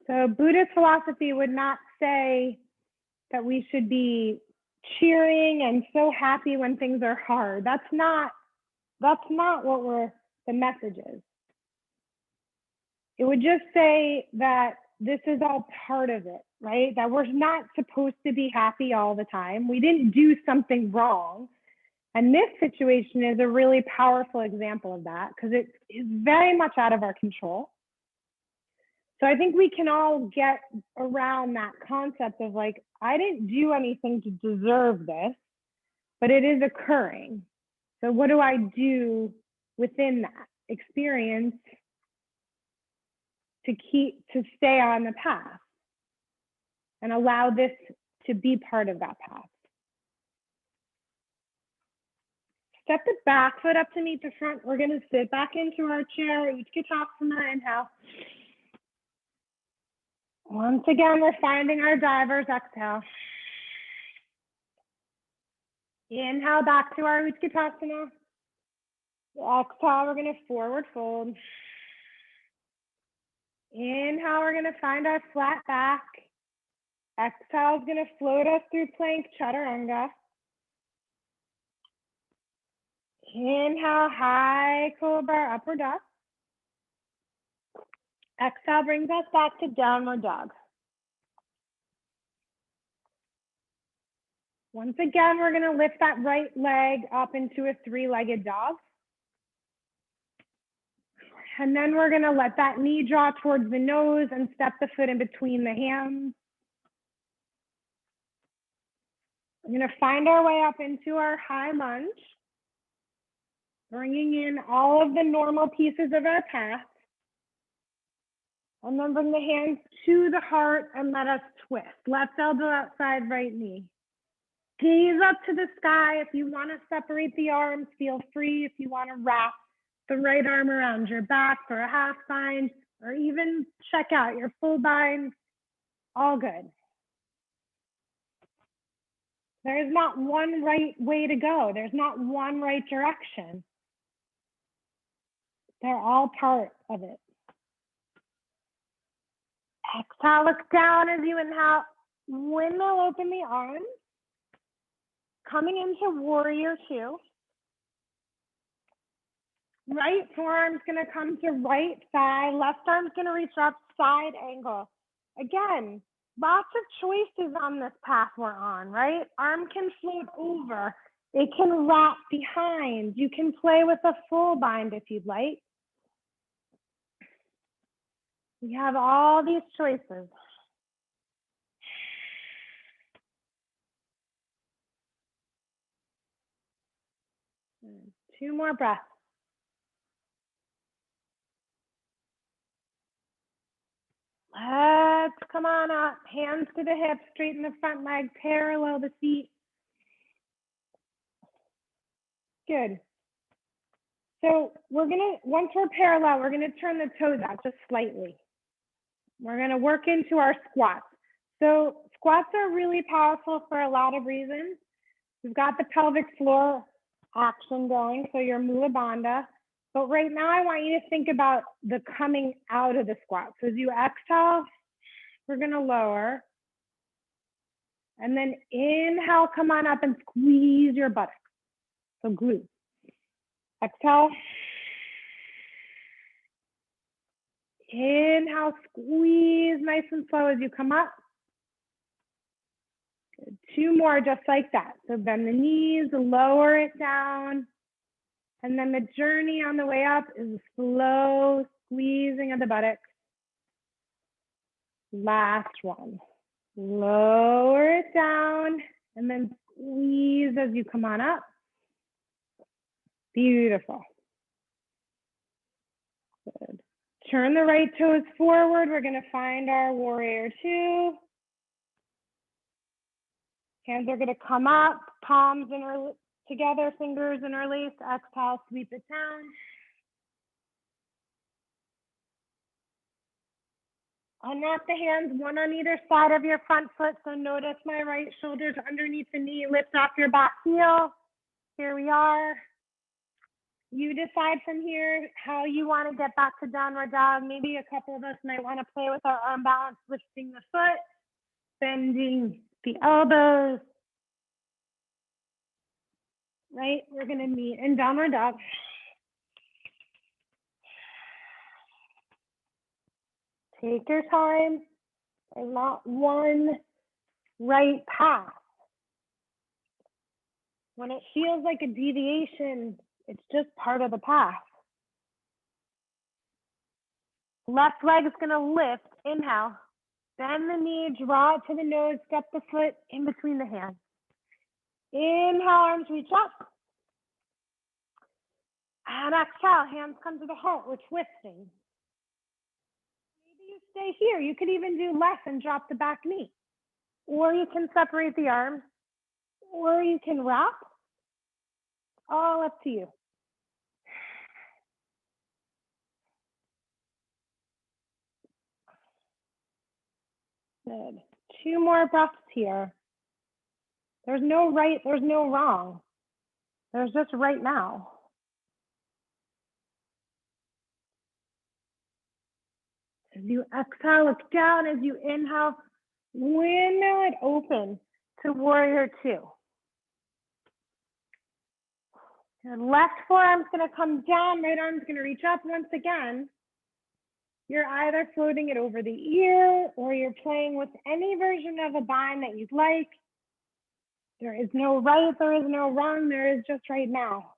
So Buddhist philosophy would not say that we should be cheering and so happy when things are hard. That's not what the message is. It would just say that this is all part of it, right? That we're not supposed to be happy all the time. We didn't do something wrong. And this situation is a really powerful example of that because it is very much out of our control. So I think we can all get around that concept of like, I didn't do anything to deserve this, but it is occurring. So what do I do within that experience to stay on the path and allow this to be part of that path? Step the back foot up to meet the front. We're gonna sit back into our chair, Utkatasana, inhale. Once again, we're finding our divers, exhale. Inhale back to our Utkatasana. Exhale, we're gonna forward fold. Inhale, we're gonna find our flat back. Exhale is gonna float us through plank chaturanga. Inhale, high cobra, upward dog. Exhale brings us back to downward dog. Once again, we're gonna lift that right leg up into a 3-legged dog. And then we're gonna let that knee draw towards the nose and step the foot in between the hands. We're gonna find our way up into our high lunge, bringing in all of the normal pieces of our path. And then bring the hands to the heart and let us twist. Left elbow outside right knee. Gaze up to the sky. If you want to separate the arms, feel free. If you want to wrap the right arm around your back for a half bind, or even check out your full bind, all good. There's not one right way to go. There's not one right direction. They're all part of it. Exhale, look down as you inhale. Windmill open the arms. Coming into warrior 2. Right forearm's gonna come to right thigh, left arm's gonna reach up, side angle. Again, lots of choices on this path we're on, right? Arm can float over, it can wrap behind. You can play with a full bind if you'd like. We have all these choices. Two more breaths. Let's come on up, hands to the hips, straighten the front leg, parallel the feet. Good. So once we're parallel, we're gonna turn the toes out just slightly. We're gonna work into our squats. So squats are really powerful for a lot of reasons. We've got the pelvic floor action going, so your mula bandha. But right now I want you to think about the coming out of the squat. So as you exhale, we're gonna lower. And then inhale, come on up and squeeze your buttocks. So glute. Exhale. Inhale, squeeze nice and slow as you come up. Good. Two more just like that. So bend the knees, lower it down. And then the journey on the way up is a slow squeezing of the buttocks. Last one. Lower it down and then squeeze as you come on up. Beautiful. Good. Turn the right toes forward. We're going to find our warrior two. Hands are going to come up, palms together, fingers interlaced. Exhale, sweep it down. Unwrap the hands, one on either side of your front foot. So notice my right shoulder's underneath the knee. Lift off your back heel. Here we are. You decide from here how you want to get back to downward dog. Maybe a couple of us might want to play with our arm balance, lifting the foot, bending the elbows. Right? We're going to meet in downward dog. Take your time. There's not one right path. When it feels like a deviation, it's just part of the path. Left leg is going to lift. Inhale. Bend the knee, draw it to the nose, step the foot in between the hands. Inhale, arms reach up. And exhale, hands come to the heart. We're twisting. Maybe you stay here. You could even do less and drop the back knee. Or you can separate the arms. Or you can wrap. All up to you. Good. Two more breaths here. There's no right, there's no wrong. There's just right now. As you exhale, look down. As you inhale, window it open to warrior two. Your left forearm's going to come down, right arm's going to reach up once again. You're either floating it over the ear or you're playing with any version of a bind that you'd like. There is no right, there is no wrong, there is just right now.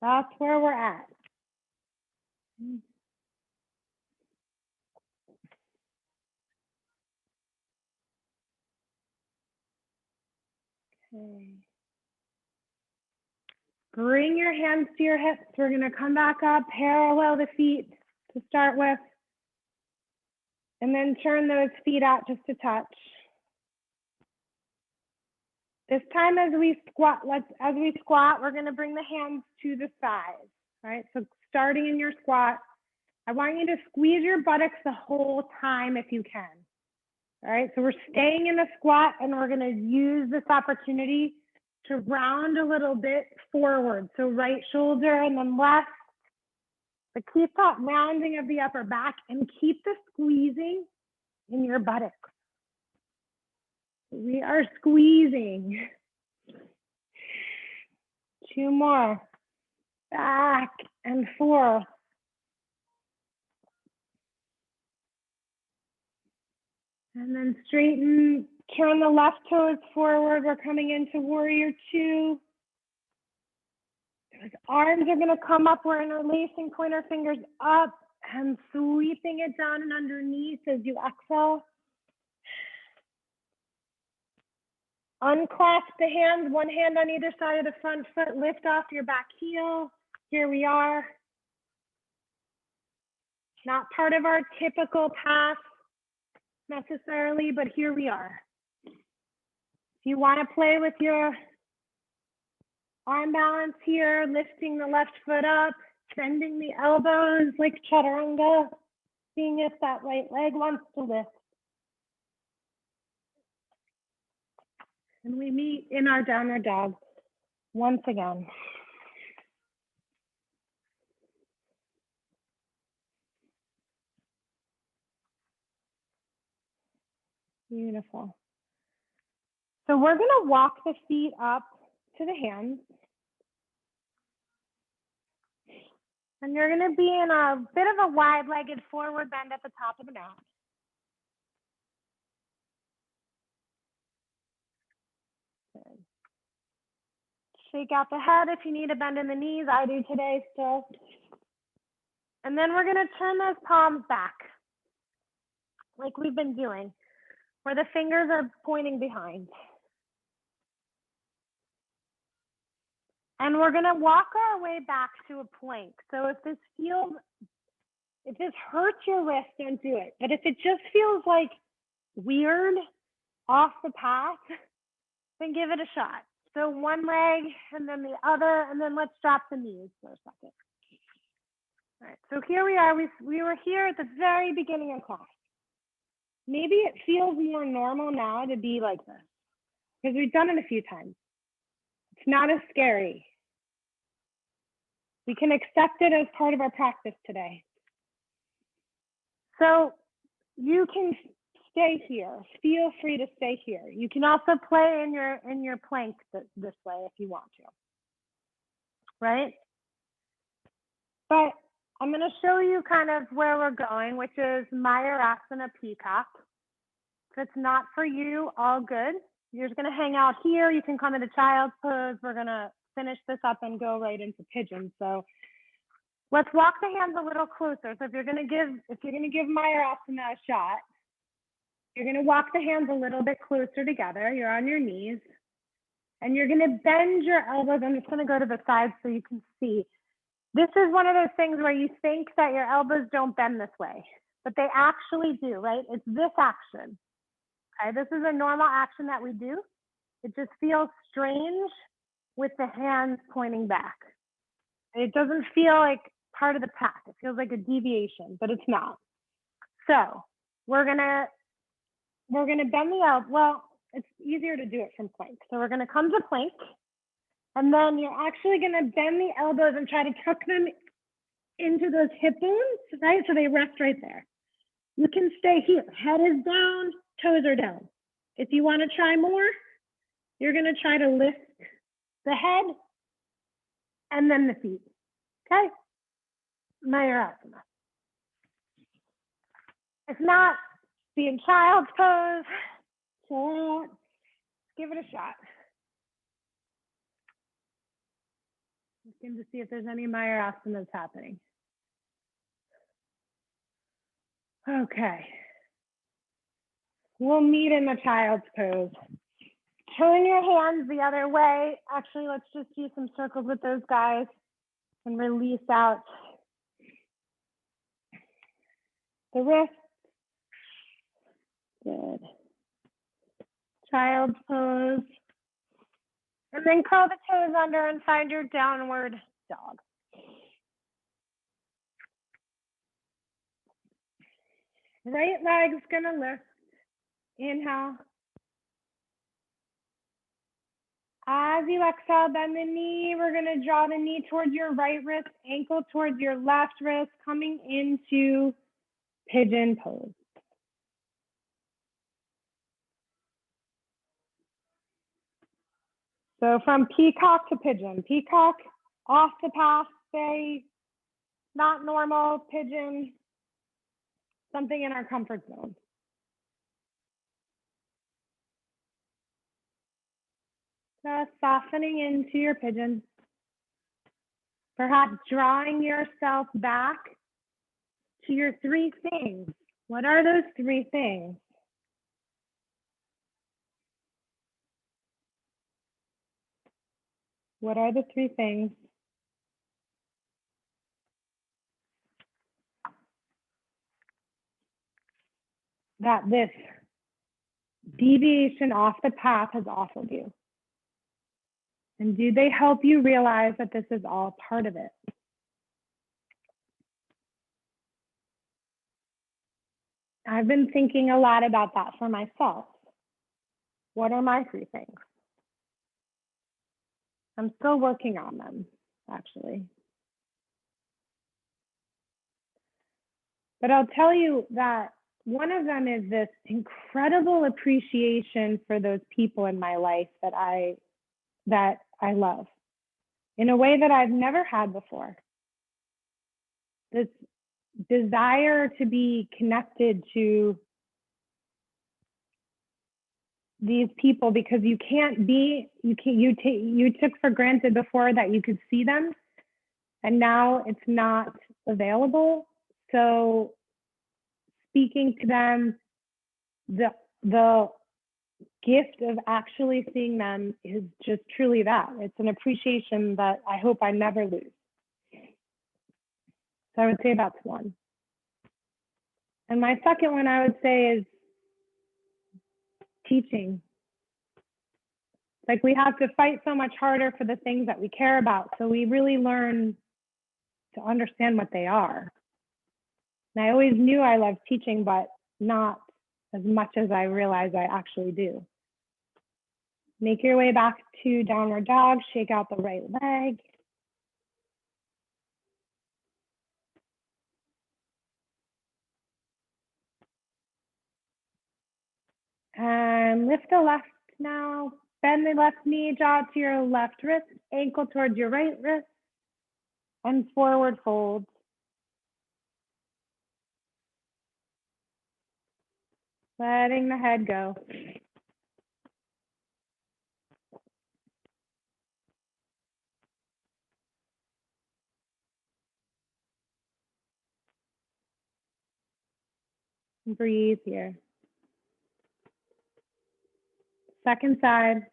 That's where we're at. Okay. Bring your hands to your hips. We're going to come back up, parallel the feet to start with. And then turn those feet out just a touch. This time as we squat, we're going to bring the hands to the sides. All right, so starting in your squat, I want you to squeeze your buttocks the whole time if you can. All right, so we're staying in the squat and we're going to use this opportunity to round a little bit forward. So right shoulder and then left. But keep that rounding of the upper back and keep the squeezing in your buttocks. We are squeezing. Two more. back and forth. And then straighten, turn the left toes forward. We're coming into warrior two. Those arms are gonna come up. We're interlacing pointer fingers up and sweeping it down and underneath as you exhale. Unclasp the hands, one hand on either side of the front foot, lift off your back heel. Here we are. Not part of our typical path necessarily, but here we are. If you want to play with your arm balance here, lifting the left foot up, bending the elbows like chaturanga, seeing if that right leg wants to lift. And we meet in our downward dog once again. Beautiful. So we're gonna walk the feet up to the hands. And you're gonna be in a bit of a wide-legged forward bend at the top of the mat. Good. Shake out the head if you need a bend in the knees. I do today still. And then we're gonna turn those palms back, like we've been doing, where the fingers are pointing behind. And we're gonna walk our way back to a plank. So if this hurts your wrist, don't do it. But if it just feels like weird off the path, then give it a shot. So one leg and then the other, and then let's drop the knees for a second. All right, so here we are. We were here at the very beginning of class. Maybe it feels more normal now to be like this because we've done it a few times. It's not as scary. We can accept it as part of our practice today. So you can stay here. Feel free to stay here. You can also play in your plank this way if you want to, right? But I'm going to show you kind of where we're going, which is Mayurasana Peacock. If it's not for you, all good. You're just going to hang out here. You can come into child's pose. We're going to finish this up and go right into pigeon. So let's walk the hands a little closer. So if you're going to give Mayurasana a shot, you're going to walk the hands a little bit closer together. You're on your knees and you're going to bend your elbows. I'm just going to go to the side so you can see. This is one of those things where you think that your elbows don't bend this way, but they actually do, right? It's this action. Okay, this is a normal action that we do. It just feels strange with the hands pointing back. It doesn't feel like part of the path. It feels like a deviation, but it's not. So we're gonna bend the elbow. Well, it's easier to do it from plank. So we're gonna come to plank, and then you're actually gonna bend the elbows and try to tuck them into those hip bones, right? So they rest right there. You can stay here. Head is down, toes are down. If you want to try more, you're going to try to lift the head and then the feet. Okay? Mayurasana. If not, be in child's pose. So give it a shot. Looking to see if there's any Mayurasanas happening. Okay. We'll meet in the child's pose. Turn your hands the other way. Actually, let's just do some circles with those guys and release out the wrist. Good. Child's pose. And then curl the toes under and find your downward dog. Right leg's gonna lift. Inhale. As you exhale, bend the knee. We're gonna draw the knee towards your right wrist, ankle towards your left wrist, coming into pigeon pose. So from peacock to pigeon. Peacock, off the path, stay not normal, pigeon, something in our comfort zone. Just softening into your pigeon. Perhaps drawing yourself back to your 3 things. What are those 3 things? What are the 3 things that this deviation off the path has offered you? And do they help you realize that this is all part of it? I've been thinking a lot about that for myself. What are my 3 things? I'm still working on them, actually. But I'll tell you that one of them is this incredible appreciation for those people in my life that I love in a way that I've never had before. This desire to be connected to these people because you took for granted before that you could see them, and now it's not available. So speaking to them, the gift of actually seeing them is just truly that. It's an appreciation that I hope I never lose. So I would say that's one. And my second one I would say is teaching. Like, we have to fight so much harder for the things that we care about, so we really learn to understand what they are. And I always knew I loved teaching, but not as much as I realize I actually do. Make your way back to downward dog, shake out the right leg. And lift the left now. Bend the left knee, jaw to your left wrist, ankle towards your right wrist, and forward fold. Letting the head go. Breathe here. Second side.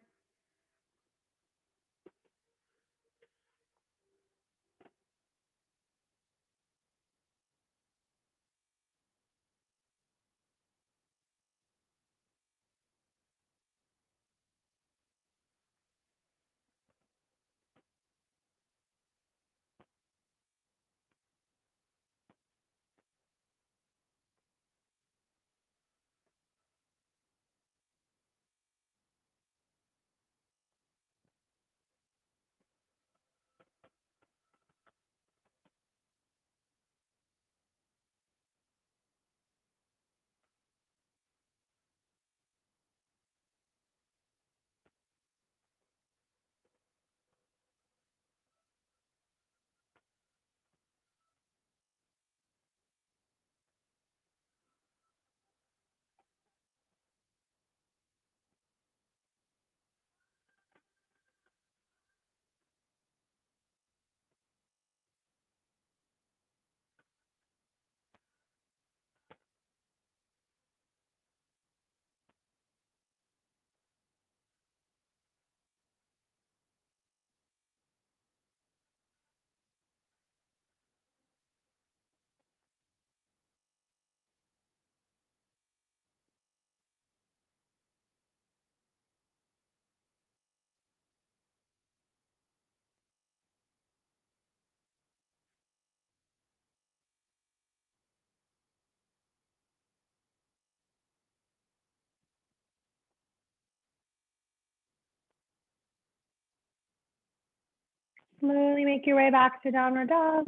Slowly make your way back to downward dog.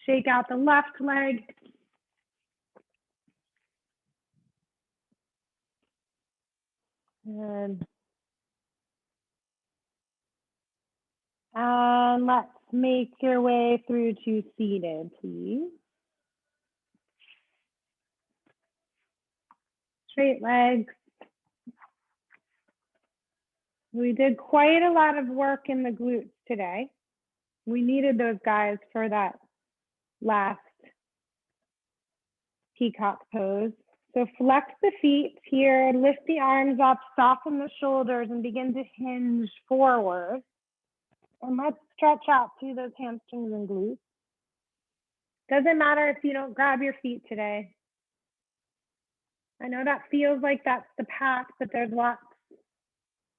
Shake out the left leg. Good. And let's make your way through to seated, please. Straight legs. We did quite a lot of work in the glutes today. We needed those guys for that last peacock pose. So flex the feet here, lift the arms up, soften the shoulders, and begin to hinge forward. And let's stretch out through those hamstrings and glutes. Doesn't matter if you don't grab your feet today. I know that feels like that's the path, but there's lots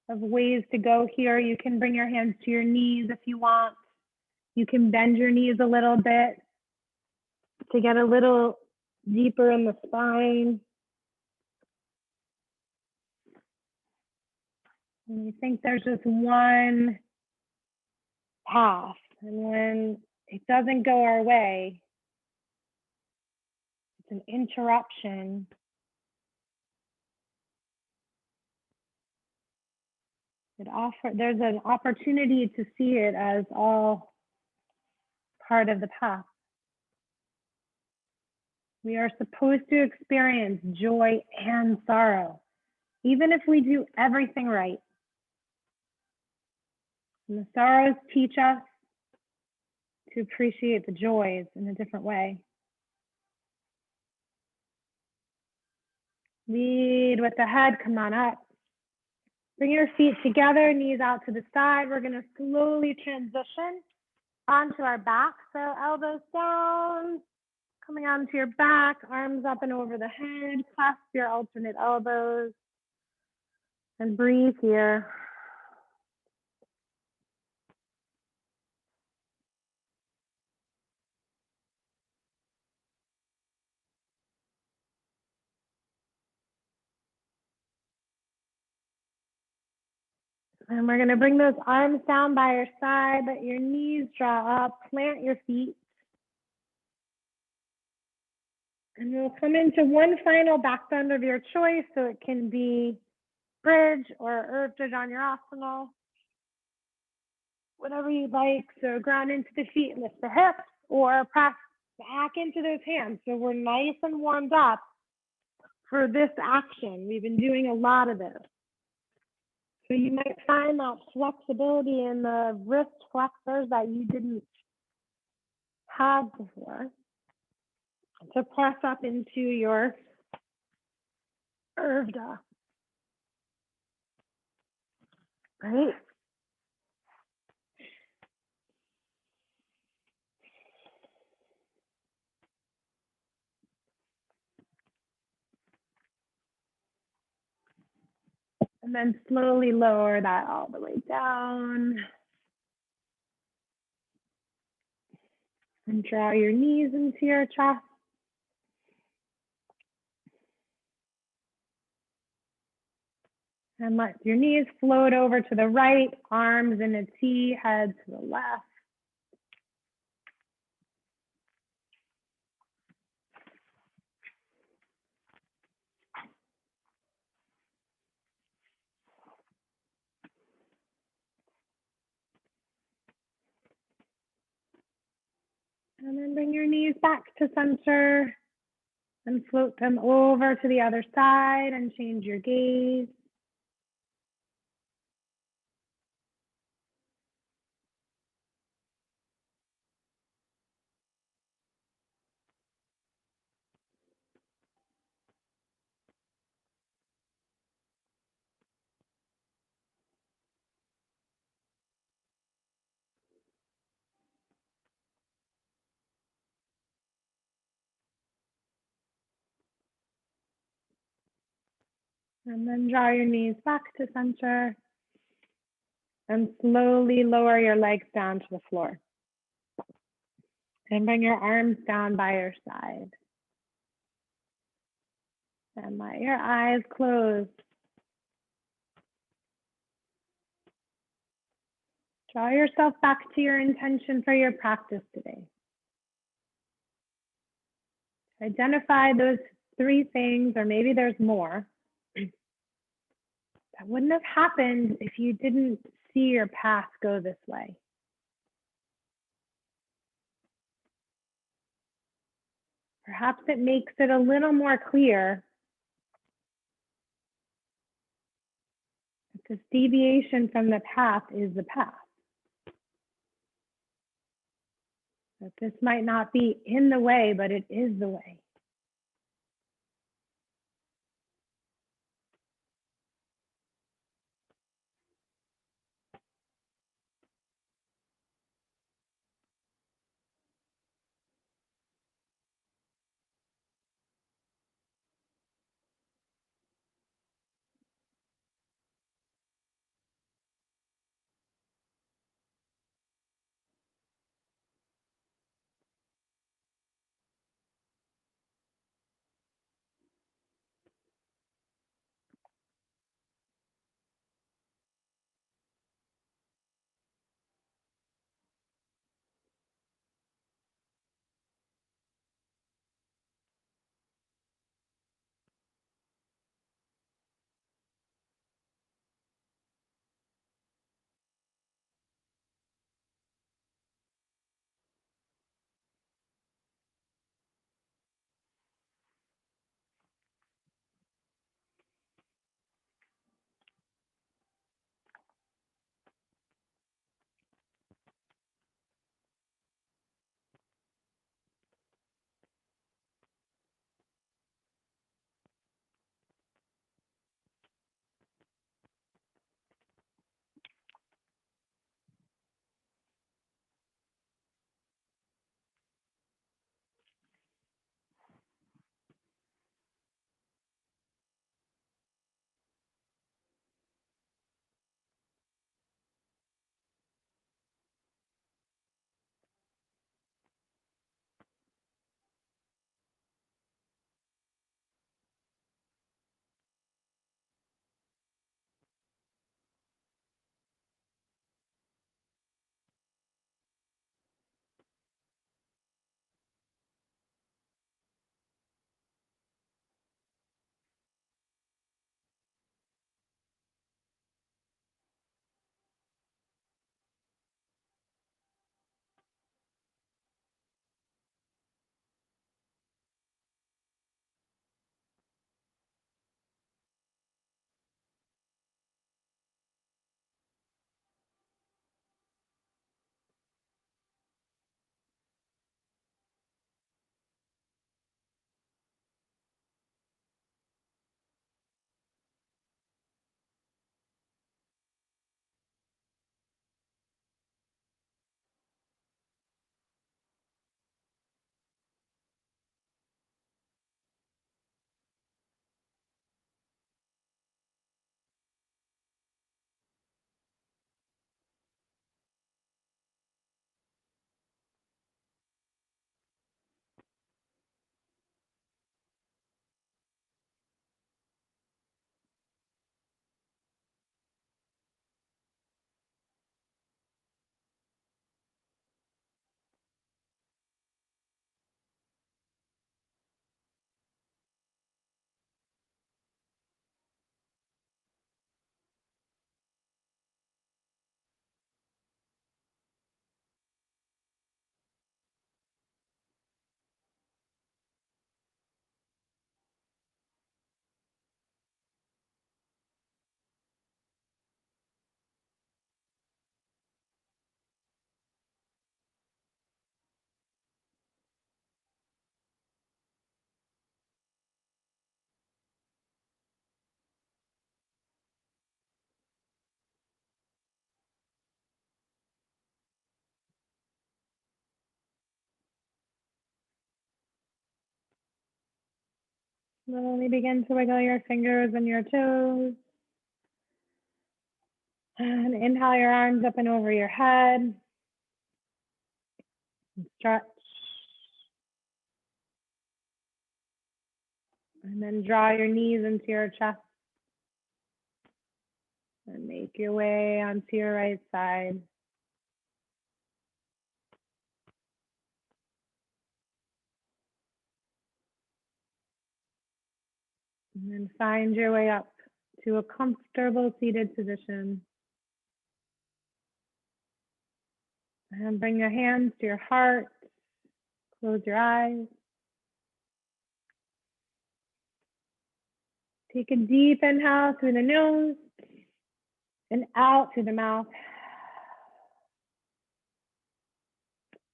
of ways to go here. You can bring your hands to your knees if you want. You can bend your knees a little bit to get a little deeper in the spine. And I think there's just one path. And when it doesn't go our way, it's an interruption. There's an opportunity to see it as all part of the path. We are supposed to experience joy and sorrow, even if we do everything right. And the sorrows teach us to appreciate the joys in a different way. Lead with the head, come on up. Bring your feet together, knees out to the side. We're gonna slowly transition onto our back. So elbows down, coming onto your back, arms up and over the head, clasp your alternate elbows, and breathe here. And we're gonna bring those arms down by your side, let your knees draw up, plant your feet. And we'll come into one final back bend of your choice, so it can be bridge or Urdhva, whatever you'd like. So ground into the feet, lift the hips, or press back into those hands. So we're nice and warmed up for this action. We've been doing a lot of this. So you might find that flexibility in the wrist flexors that you didn't have before. So press up into your Urdhva. Right? And then slowly lower that all the way down. And draw your knees into your chest. And let your knees float over to the right, arms in a T, head to the left. And then bring your knees back to center and float them over to the other side and change your gaze. And then draw your knees back to center and slowly lower your legs down to the floor. And bring your arms down by your side. And let your eyes close. Draw yourself back to your intention for your practice today. Identify those 3 things, or maybe there's more, that wouldn't have happened if you didn't see your path go this way. Perhaps it makes it a little more clear that this deviation from the path is the path. That this might not be in the way, but it is the way. Slowly begin to wiggle your fingers and your toes. And inhale your arms up and over your head. Stretch. And then draw your knees into your chest. And make your way onto your right side. And then find your way up to a comfortable seated position. And bring your hands to your heart. Close your eyes. Take a deep inhale through the nose and out through the mouth.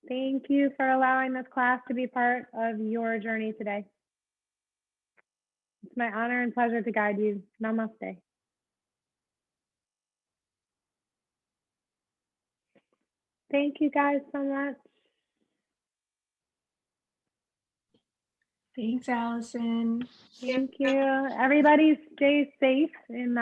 Thank you for allowing this class to be part of your journey today. It's my honor and pleasure to guide you. Namaste. Thank you guys so much. Thanks, Allison. Thank you. Everybody stay safe and